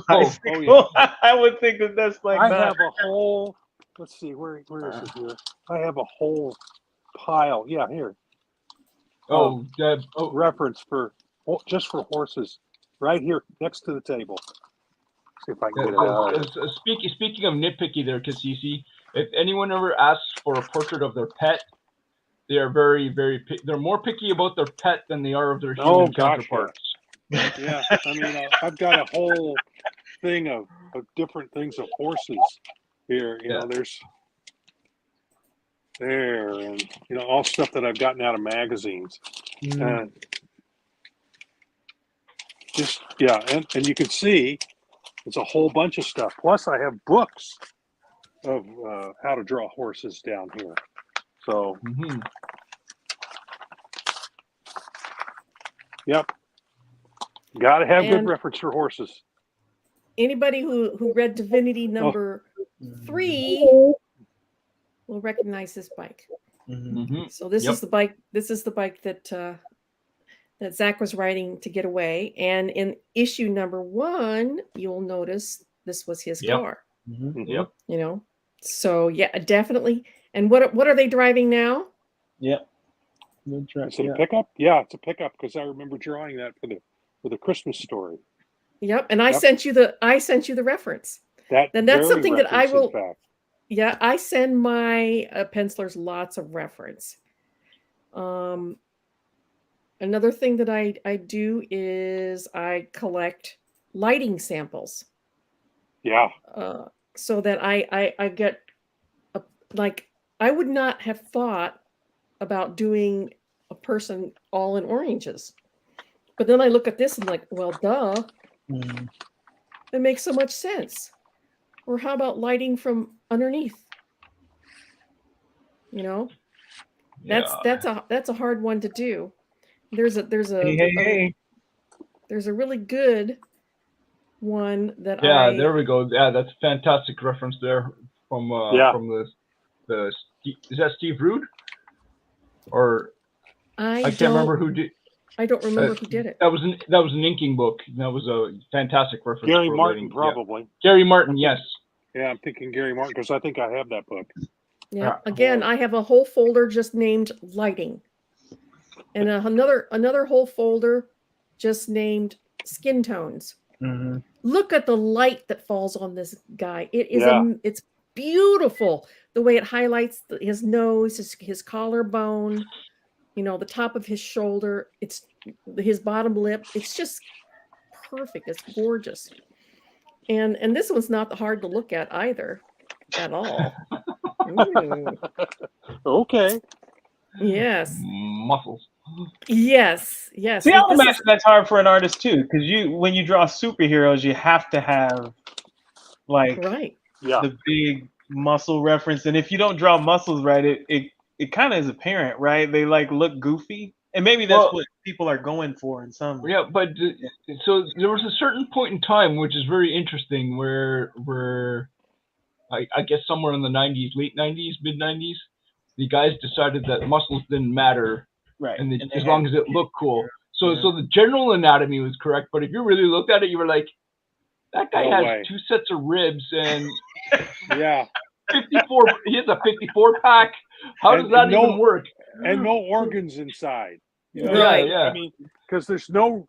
H: bicycle. I would think that's like.
G: I have a whole. Let's see, where is it here? I have a whole pile. Yeah, here. Reference just for horses, right here next to the table. See if I can get it out.
F: Speaking of nitpicky there, Cassisi, if anyone ever asks for a portrait of their pet, they are very, very they're more picky about their pet than they are of their human counterparts.
G: Yeah, I mean, I've got a whole thing of different things of horses here. You know, there's and all stuff that I've gotten out of magazines. And and you can see it's a whole bunch of stuff. Plus, I have books of how to draw horses down here. So, got to have good reference for horses.
D: Anybody who read Divinity number 3 will recognize this bike. So this is the bike. This is the bike that Zach was riding to get away. And in issue number 1, you'll notice this was his car. So definitely. And what are they driving now?
G: Is it a pickup? Yeah, it's a pickup because I remember drawing that for the Christmas story.
D: And I sent you the reference. That's something that I will. I send my pencilers lots of reference. Another thing that I do is I collect lighting samples. So that I get I would not have thought about doing a person all in oranges. But then I look at this and like, well, duh. It makes so much sense. Or how about lighting from underneath? That's a hard one to do. There's a really good one that
F: there we go. Yeah, that's a fantastic reference there from the is that Steve Rude? Or I can't remember who did.
D: I don't remember who did it.
F: That was an inking book. That was a fantastic reference.
G: Gary Martin, probably.
F: Gary Martin, yes.
G: Yeah, I'm thinking Gary Martin because I think I have that book.
D: Yeah. Again, I have a whole folder just named lighting, and another whole folder just named skin tones. look at the light that falls on this guy. It is it's beautiful. The way it highlights his nose, his collarbone, you know, the top of his shoulder. It's his bottom lip. It's just perfect. It's gorgeous. And this one's not hard to look at either, at all.
G: Okay.
D: Yes.
F: Muscles.
D: Yes. Yes.
H: See, I would imagine that's hard for an artist too, because when you draw superheroes, you have to have like the big muscle reference, and if you don't draw muscles right, it kind of is apparent, right? They like look goofy, and maybe that's what people are going for in some.
F: Yeah, but so there was a certain point in time which is very interesting where I guess somewhere in the 90s, late 90s, mid 90s, the guys decided that muscles didn't matter,
H: right?
F: And as long as it looked cool. So the general anatomy was correct, but if you really looked at it, you were like, that guy has 2 sets of ribs and 54. He has a 54 pack. How does that even work?
G: And no organs inside. You know?
D: Right.
G: I mean, because there's no,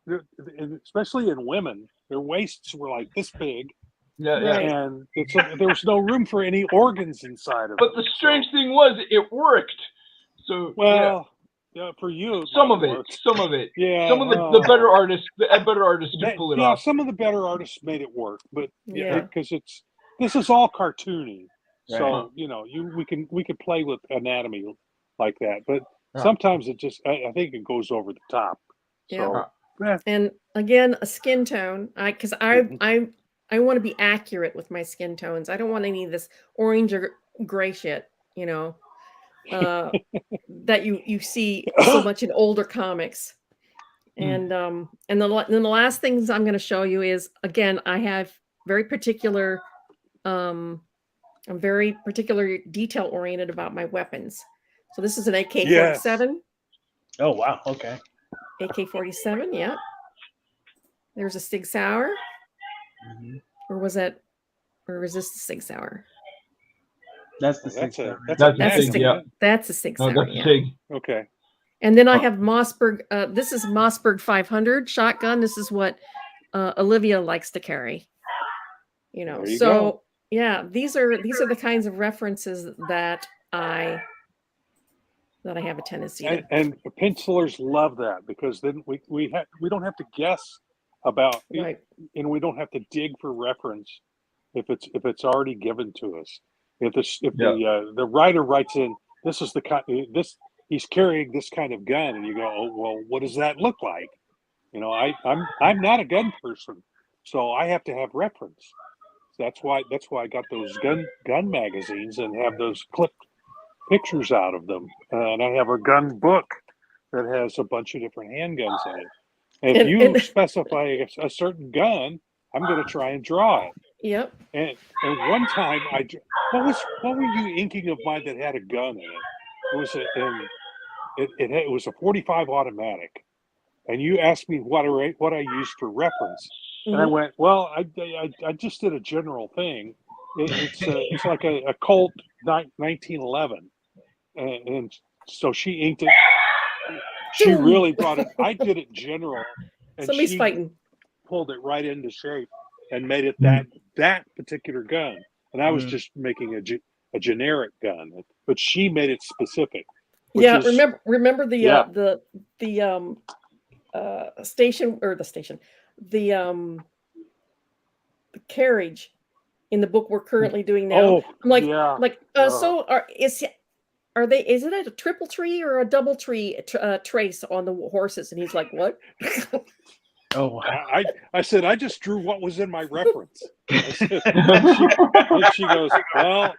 G: especially in women, their waists were like this big. And there was no room for any organs inside of it.
F: But the strange thing was, it worked. So
G: for you,
F: some of it.
G: Yeah,
F: some of the better artists, could pull it off.
G: Some of the better artists made it work, but because this is all cartoony, so you know, we can play with anatomy like that, but sometimes it just I think it goes over the top. So,
D: and again, a skin tone, because I want to be accurate with my skin tones. I don't want any of this orange or gray shit, you know, that you see so much in older comics. And then the last things I'm going to show you is, again, I have very particular, I'm very particular detail oriented about my weapons. So this is an AK-47.
H: Oh, wow. Okay.
D: AK-47. Yeah. There's a Sig Sauer. Or was this the Sig Sauer?
H: That's the Sig Sauer.
D: That's the Sig Sauer.
F: That's Sig.
G: Okay.
D: And then I have Mossberg. This is Mossberg 500 shotgun. This is what Olivia likes to carry. You know, so these are the kinds of references that I have a tendency to.
G: And pencilers love that, because then we don't have to guess about and we don't have to dig for reference if it's already given to us. If the writer writes in, this is he's carrying this kind of gun, and you go, oh well, what does that look like? You know, I'm not a gun person, so I have to have reference. So that's why I got those gun magazines and have those clipped pictures out of them, and I have a gun book that has a bunch of different handguns in it. And if you specify a certain gun, I'm going to try and draw it.
D: Yep.
G: And one time, what were you inking of mine that had a gun in it? It was a 45 automatic, and you asked me what I used for reference, and I went, well, I just did a general thing. It's like a Colt 1911, and so she inked it. She really brought it. I did it general, and
D: somebody's
G: she
D: fighting.
G: Pulled it right into shape and made it that particular gun. And I was just making a generic gun, but she made it specific.
D: Yeah, remember the carriage in the book we're currently doing now. Is it a triple tree or a double tree trace on the horses? And he's like, what?
G: I said, I just drew what was in my reference. And she goes, well,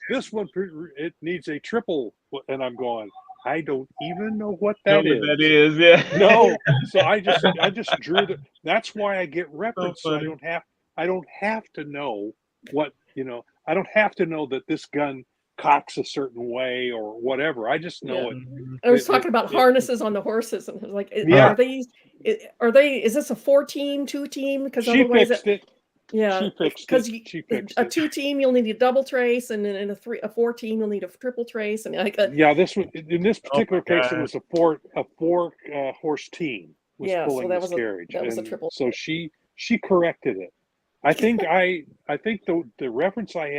G: this one, it needs a triple. And I'm going, I don't even know what that is.
H: That is, yeah.
G: No. So I just drew that's why I get reference. So I don't have to know what, you know, I don't have to know that this gun cocks a certain way or whatever. I just know it.
D: I was talking about harnesses on the horses, and I was like, are they? Is this a 4-team, 2-team? Because otherwise,
G: fixed it.
D: Yeah,
G: she fixed
D: it. A 2-team, you'll need a double trace, and then a 4-team, you'll need a triple trace, and like
G: in this particular case, it was a four horse team. Was pulling this carriage.
D: That was a triple.
G: So she corrected it. I think the reference I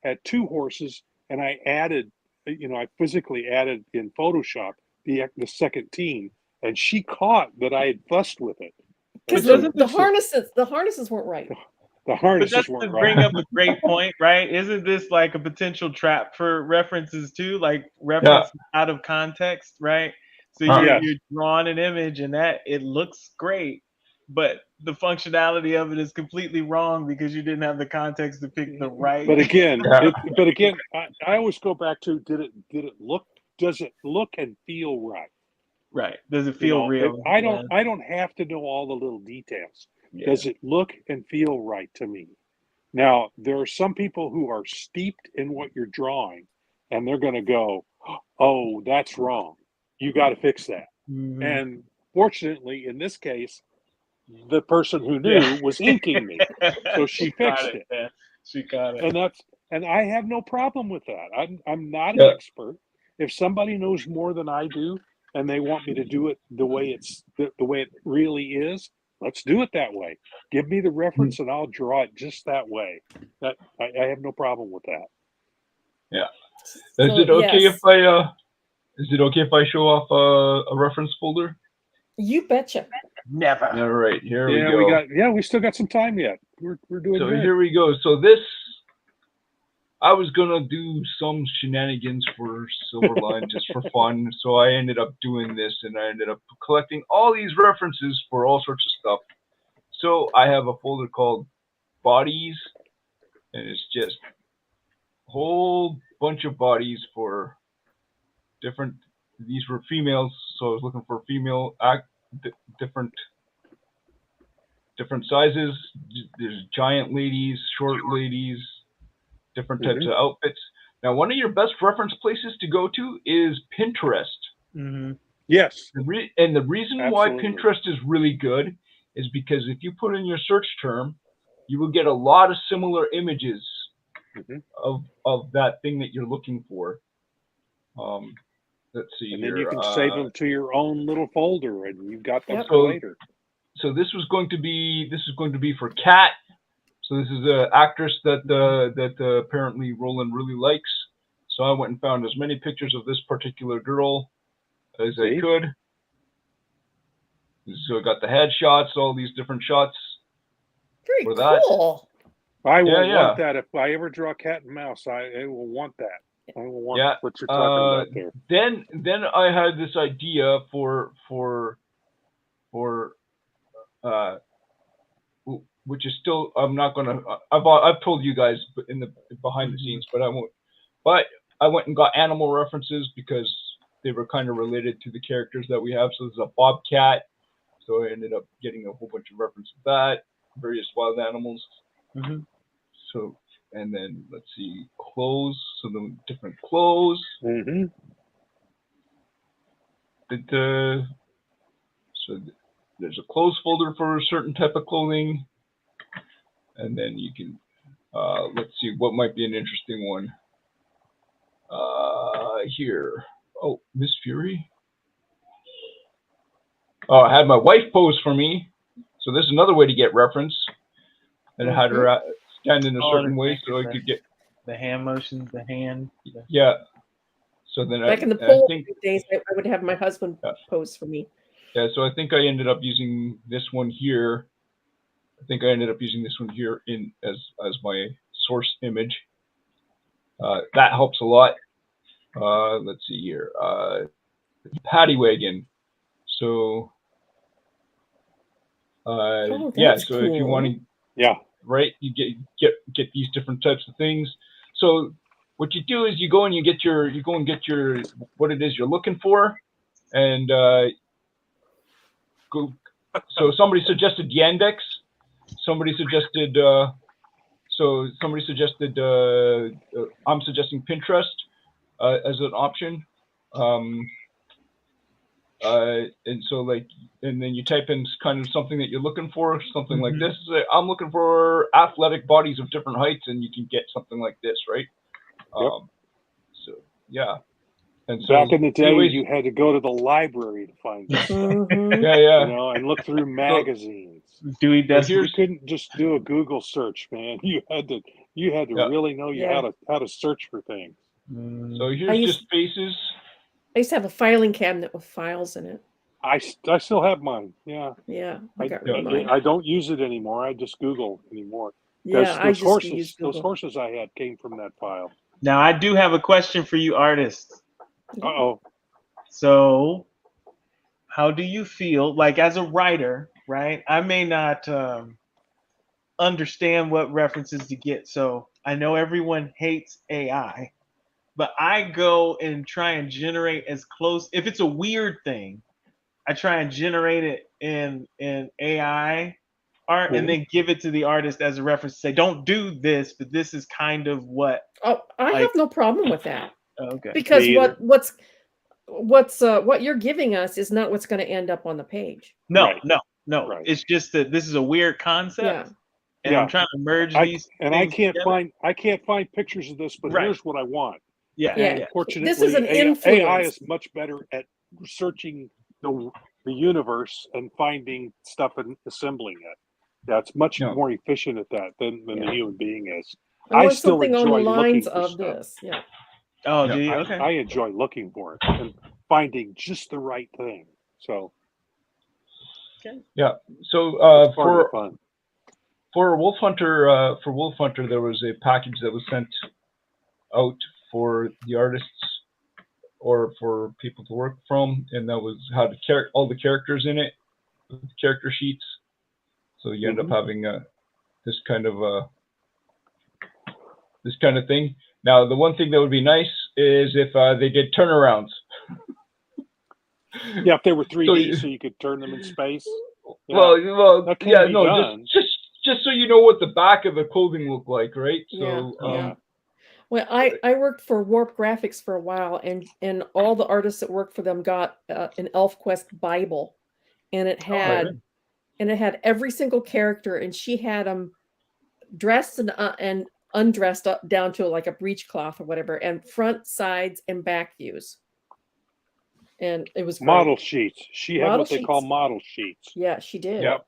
G: had 2 horses, and I added, I physically added in Photoshop the second team, and she caught that I had fussed with it.
D: Because
H: doesn't
D: the harnesses weren't right.
G: The
H: But
G: harnesses
H: that's
G: weren't
H: to bring
G: right.
H: up a great point, right? Isn't this like a potential trap for references too? Like reference out of context, right? So you're drawing an image and that it looks great, but the functionality of it is completely wrong because you didn't have the context to pick the right.
G: But again, I always go back to does it look and feel right?
H: Right. Does it feel real?
G: I don't have to know all the little details.
H: Yeah.
G: Does it look and feel right to me? Now, there are some people who are steeped in what you're drawing, and they're going to go, "Oh, that's wrong. You got to fix that."
H: Mhm.
G: And fortunately, in this case, the person who knew was inking me, so she fixed it.
H: Yeah. She got it.
G: And I have no problem with that. I'm not an expert. If somebody knows more than I do, and they want me to do it the way it really is, let's do it that way. Give me the reference, and I'll draw it just that way. That I have no problem with that.
F: Yeah. Is it okay if I show off a reference folder?
D: You betcha.
H: Never.
F: All right, here we go.
G: We still got some time yet. We're doing
F: So
G: good.
F: here we go. So this, I was gonna do some shenanigans for Silverline just for fun. So I ended up doing this, and I ended up collecting all these references for all sorts of stuff. So I have a folder called Bodies, and it's just a whole bunch of bodies for different. These were females, so I was looking for female different sizes. There's giant ladies, short ladies, different types of outfits. Now, one of your best reference places to go to is Pinterest.
H: Mm-hmm.
G: Yes.
F: And the reason why
G: Absolutely.
F: Pinterest is really good is because if you put in your search term, you will get a lot of similar images of that thing that you're looking for. Let's see
G: And
F: here.
G: then you can save them to your own little folder, and you've got them for later.
F: So this is going to be for Kat. So this is an actress that apparently Roland really likes. So I went and found as many pictures of this particular girl as I could. So I got the headshots, all these different shots.
D: Very
F: for that.
D: cool.
G: I will want that if I ever draw cat and mouse. I will want that. I will want what you're talking about there.
F: Then I had this idea for which is still, I'm not gonna. I've told you guys in the behind the scenes, but I won't. But I went and got animal references because they were kind of related to the characters that we have. So there's a bobcat. So I ended up getting a whole bunch of references to that, various wild animals. So, and then let's see, clothes. So the different clothes. So there's a clothes folder for a certain type of clothing. And then you can, let's see, what might be an interesting one. Here. Oh, Miss Fury. Oh, I had my wife pose for me. So this is another way to get reference. And I had her stand in a certain way so I could get
H: the hand motions, the hand.
F: Yeah. So then
D: back in the pool days, I would have my husband pose for me.
F: Yeah, so I think I ended up using this one here. I think I ended up using this one here in as my source image. That helps a lot. Let's see here. Paddy wagon. So yeah, so cool. If you want to, right, you get these different types of things. So what you do is you go and get your what it is you're looking for, and go. So somebody suggested Yandex. Somebody suggested. I'm suggesting Pinterest as an option. And so and then you type in kind of something that you're looking for, something like this. I'm looking for athletic bodies of different heights, and you can get something like this, right? So yeah. And so
G: back in the day, you had to go to the library to find this stuff.
F: Yeah.
G: And look through magazines.
H: Dewey
G: You
H: Decimal.
G: couldn't just do a Google search, man. You had to
F: Yeah.
G: really know how to search for things.
F: So here's just faces.
D: I used to have a filing cabinet with files in it.
G: I still have mine. Yeah.
D: Yeah, I got rid of mine.
G: I don't use it anymore. I just Google anymore.
D: Yeah, I
G: Those
D: just use
G: those
D: Google.
G: horses I had came from that file.
H: Now I do have a question for you, artists.
G: Uh-oh.
H: So, how do you feel like as a writer, right? I may not understand what references to get. So I know everyone hates AI, but I go and try and generate as close. If it's a weird thing, I try and generate it in AI art and then give it to the artist as a reference. Say, don't do this, but this is kind of what.
D: Oh, I have no problem with that.
H: Okay.
D: Because what you're giving us is not what's going to end up on the page.
H: No.
G: Right.
H: It's just that this is a weird concept.
D: Yeah.
H: And I'm trying to merge these.
G: I can't find pictures of this, but here's what I want.
H: Yeah.
G: Unfortunately,
D: This is an
G: AI
D: influence.
G: is much better at searching the universe and finding stuff and assembling it. That's much more efficient at that than the human being is.
D: I want
G: still
D: something on
G: enjoy
D: the lines
G: looking for
D: of
G: stuff.
D: this. Yeah.
H: Oh, do you? Okay.
G: I enjoy looking for it and finding just the right thing. So.
F: Yeah. So for Wolf Hunter, there was a package that was sent out for the artists or for people to work from, and that was how to all the characters in it, character sheets. So you end up having this kind of thing. Now, the one thing that would be nice is if they did turnarounds.
G: Yeah, if they were 3D, so you could turn them in space. Yeah.
F: Well,
G: that can
F: yeah,
G: be
F: no,
G: done.
F: just so you know what the back of the clothing looked like, right? So,
D: yeah. Well, I worked for Warp Graphics for a while, and all the artists that worked for them got an ElfQuest Bible, and it had every single character, and she had them dressed and undressed up down to like a breechcloth or whatever, and front, sides, and back views. And it was great.
G: Model sheets. She had what they call model sheets.
D: Yeah, she did.
F: Yep.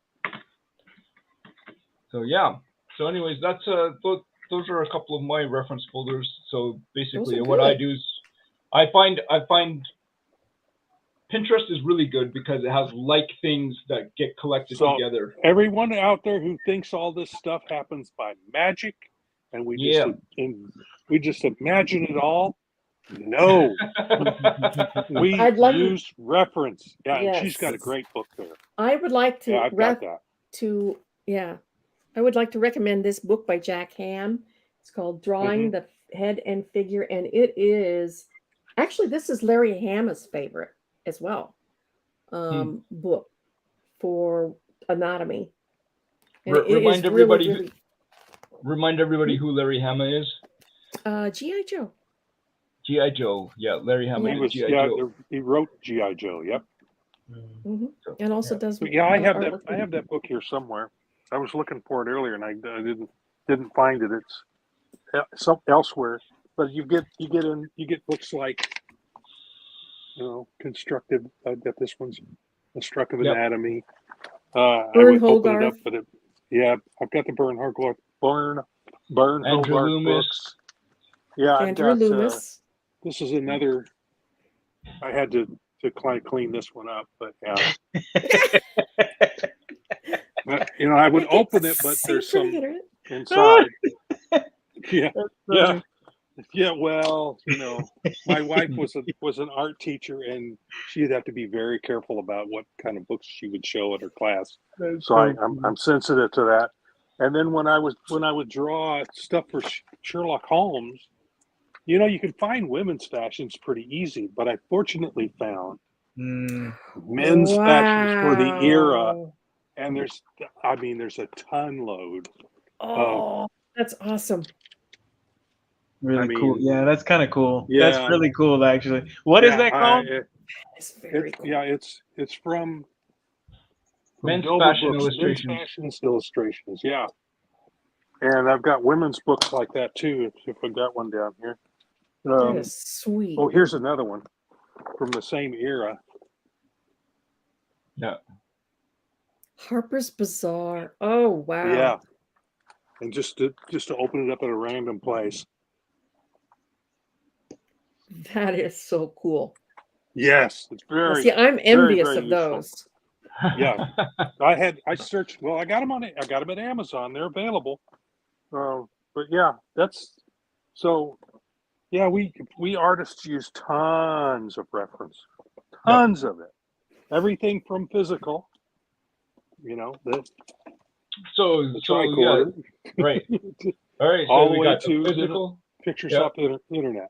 F: So yeah. So anyways, that's those are a couple of my reference folders. So basically, what I do is I find Pinterest is really good because it has like things that get collected together.
G: Everyone out there who thinks all this stuff happens by magic, and we just imagine it all. No, we use reference. Yeah, and she's got a great book there.
D: I would like to.
G: I've got that.
D: I would like to recommend this book by Jack Ham. It's called Drawing the Head and Figure, and it is actually this is Larry Hama's favorite as well book for anatomy. And
F: remind everybody. Remind everybody who Larry Hama is.
D: G.I. Joe.
F: G.I. Joe, yeah, Larry Hama.
G: He wrote G.I. Joe. Yep.
D: And also does.
G: Yeah, I have that. I have that book here somewhere. I was looking for it earlier, and I didn't find it. It's elsewhere. But you get books like constructive. I've got this one's Constructive Anatomy. I would open it up, but I've got the Burn
F: Andrew Loomis
G: books. Yeah,
D: Andrew Loomis.
G: This is another. I had to clean this one up, but I would open it, but there's some inside. Yeah. Well, my wife was an art teacher, and she'd have to be very careful about what kind of books she would show at her class. So I'm sensitive to that. And then when I would draw stuff for Sherlock Holmes. You can find women's fashions pretty easy, but I fortunately found men's fashions for the era, and there's a ton load.
D: Oh, that's awesome!
H: Really cool. Yeah, that's kind of cool. Yeah. That's really cool, actually. What is that called?
D: It's very cool.
G: Yeah, it's from
F: Men's
G: Fashion
F: Illustrations.
G: Men's Fashions Illustrations. Yeah, and I've got women's books like that too. If I got one down here.
D: That is sweet.
G: Oh, here's another one from the same era.
F: Yeah.
D: Harper's Bazaar. Oh wow.
G: Yeah. And just to open it up at a random place.
D: That is so cool.
G: Yes, it's
D: Well,
G: very.
D: see, I'm
G: very,
D: envious
G: very
D: of
G: useful.
D: those.
G: Yeah, I searched. Well, I got them at Amazon. They're available. But yeah, that's so. Yeah, we artists use tons of reference, tons of it. Everything from physical, the
F: So yeah,
G: tricorder,
F: right. All right. So
G: all the
F: we
G: way
F: got the
G: to
F: physical.
G: pictures
F: Yeah.
G: off the internet.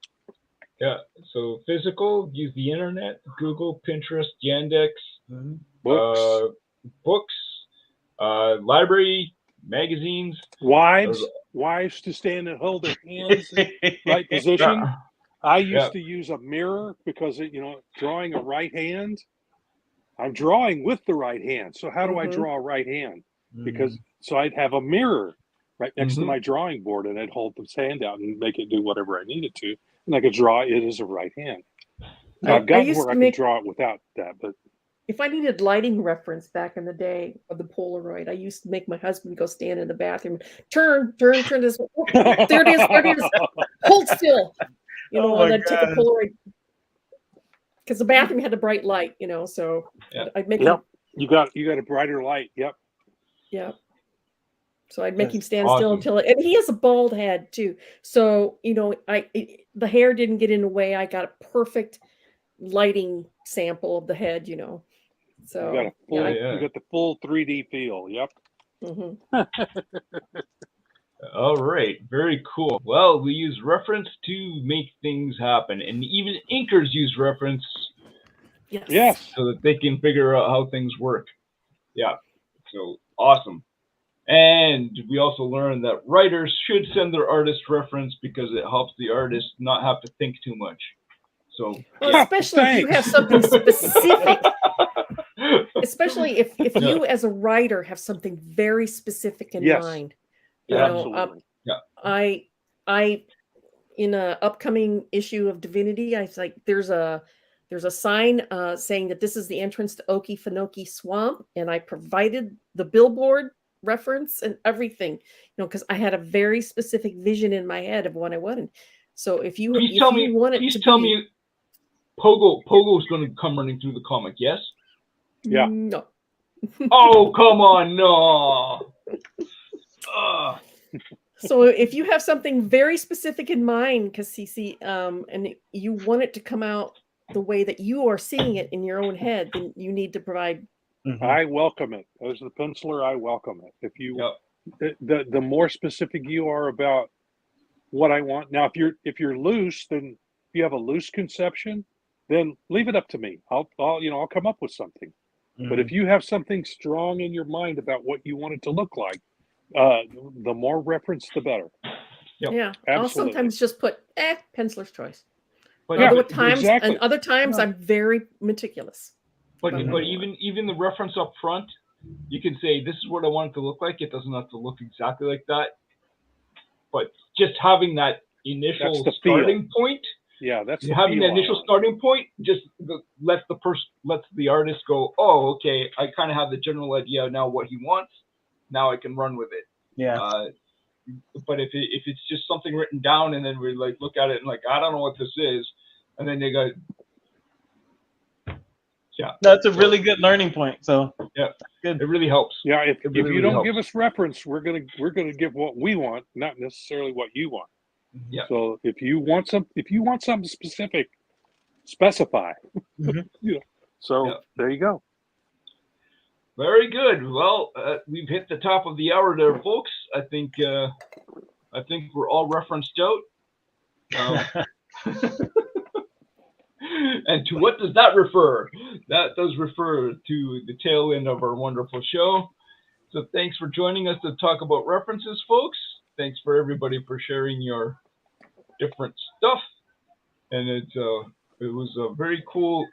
F: Yeah. So physical, use the internet, Google, Pinterest, Yandex,
G: Books,
F: books, library, magazines.
G: Wives to stand and hold their hands in right position. I used to use a mirror because drawing a right hand, I'm drawing with the right hand. So how do I draw a right hand? Because so I'd have a mirror right next to my drawing board, and I'd hold the hand out and make it do whatever I needed to, and I could draw it as a right hand. So I've gotten where I can draw it without that, but
D: if I needed lighting reference back in the day of the Polaroid, I used to make my husband go stand in the bathroom, turn this way. Oh, there it is. Hold still. And I'd take a Polaroid because the bathroom had a bright light, so I'd make him.
G: You got a brighter light. Yep.
D: Yeah. So I'd make him stand still and he has a bald head too. So, the hair didn't get in the way. I got a perfect lighting sample of the head, So
G: you got the full 3D feel. Yep.
F: All right, very cool. Well, we use reference to make things happen, and even inkers use reference.
D: Yes.
F: So that they can figure out how things work. Yeah. So awesome. And we also learned that writers should send their artist reference because it helps the artist not have to think too much. So,
D: especially if you have something specific. Especially if you as a writer have something very specific in mind.
G: Absolutely.
D: I in an upcoming issue of Divinity, I was like, there's a sign saying that this is the entrance to Okefenokee Swamp, and I provided the billboard reference and everything, because I had a very specific vision in my head of what I wanted. So if you tell me
F: Pogo's going to come running through the comic, yes?
G: Yeah.
D: No.
F: Oh, come on, no.
D: So if you have something very specific in mind, because CC, and you want it to come out the way that you are seeing it in your own head, then you need to provide.
G: I welcome it. As the penciler, I welcome it. If you, the more specific you are about what I want. Now, if you're loose, then if you have a loose conception, then leave it up to me. I'll come up with something. But if you have something strong in your mind about what you want it to look like, the more reference, the better.
D: Yeah.
G: Absolutely.
D: I'll sometimes just put penciler's choice.
F: But
D: other times I'm very meticulous.
F: But even the reference up front, you can say this is what I want it to look like. It doesn't have to look exactly like that. But just having that initial starting point.
G: Yeah, that's
F: having the initial starting point. Just lets the artist go, oh, okay, I kind of have the general idea now what he wants. Now I can run with it.
H: Yeah.
F: But if it's just something written down and then we look at it and I don't know what this is, and then they go,
H: that's a really good learning point. So
F: good. It really helps.
G: Yeah, if
F: really
G: you don't
F: helps.
G: give us reference, we're gonna give what we want, not necessarily what you want.
F: Yeah.
G: So if you want something specific, specify. So there you go.
F: Very good. Well, we've hit the top of the hour there, folks. I think we're all referenced out. And to what does that refer? That does refer to the tail end of our wonderful show. So thanks for joining us to talk about references, folks. Thanks for everybody for sharing your different stuff. And it was very cool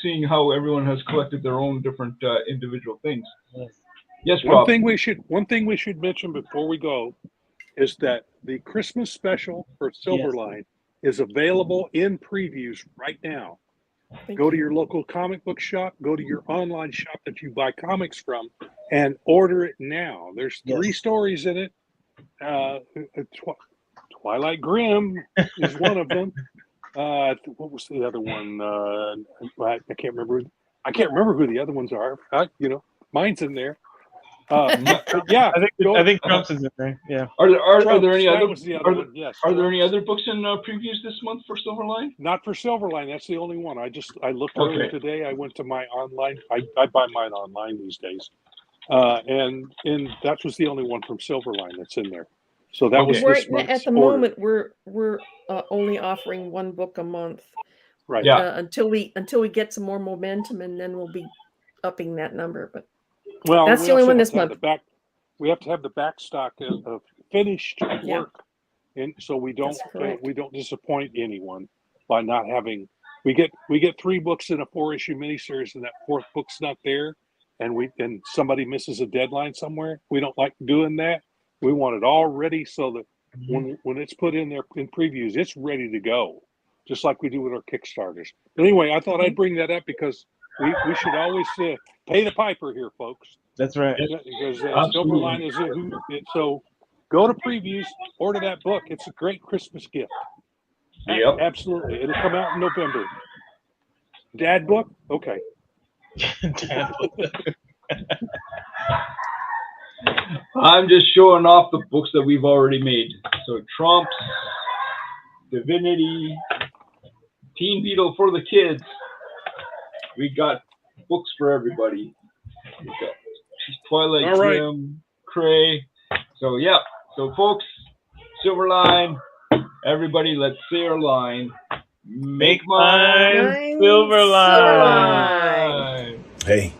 F: seeing how everyone has collected their own different individual things. Yes, Rob.
G: One thing we should mention before we go is that the Christmas special for Silverline is available in previews right now. Go to your local comic book shop, go to your online shop that you buy comics from, and order it now. There's 3 stories in it. Twilight Grimm is one of them. What was the other one? I can't remember. I can't remember who the other ones are. Mine's in there. Yeah,
H: I think Trump's is in there. Yeah.
F: Are there any other?
G: Yes.
F: Are there any other books in previews this month for Silverline?
G: Not for Silverline. That's the only one. I looked earlier today. I went to my online. I buy mine online these days, and that was the only one from Silverline that's in there. So that was this month's
D: at the
G: order.
D: moment we're only offering 1 book a month.
G: Right.
F: Yeah.
D: Until we get some more momentum, and then we'll be upping that number. But
G: well,
D: that's the only one this month.
G: We have to have the back stock of finished work, and so we don't disappoint anyone by not having. We get 3 books in a 4-issue miniseries, and that 4th book's not there, and somebody misses a deadline somewhere. We don't like doing that. We want it all ready so that when it's put in there in previews, it's ready to go, just like we do with our Kickstarters. But anyway, I thought I'd bring that up because we should always pay the piper here, folks.
H: That's right.
G: Because Silverline is so go to previews, order that book. It's a great Christmas gift.
F: Yep.
G: Absolutely. It'll come out in November. Dad book? Okay.
F: I'm just showing off the books that we've already made. So Trumps, Divinity, Teen Beetle for the kids. We got books for everybody. We got Twilight Grimm, Cray. So yeah. So folks, Silverline, everybody, let's say our line. Make mine
H: Silverline.
I: Hey,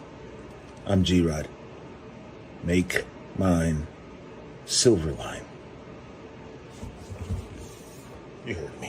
I: I'm G-Rod. Make mine Silverline. You heard me.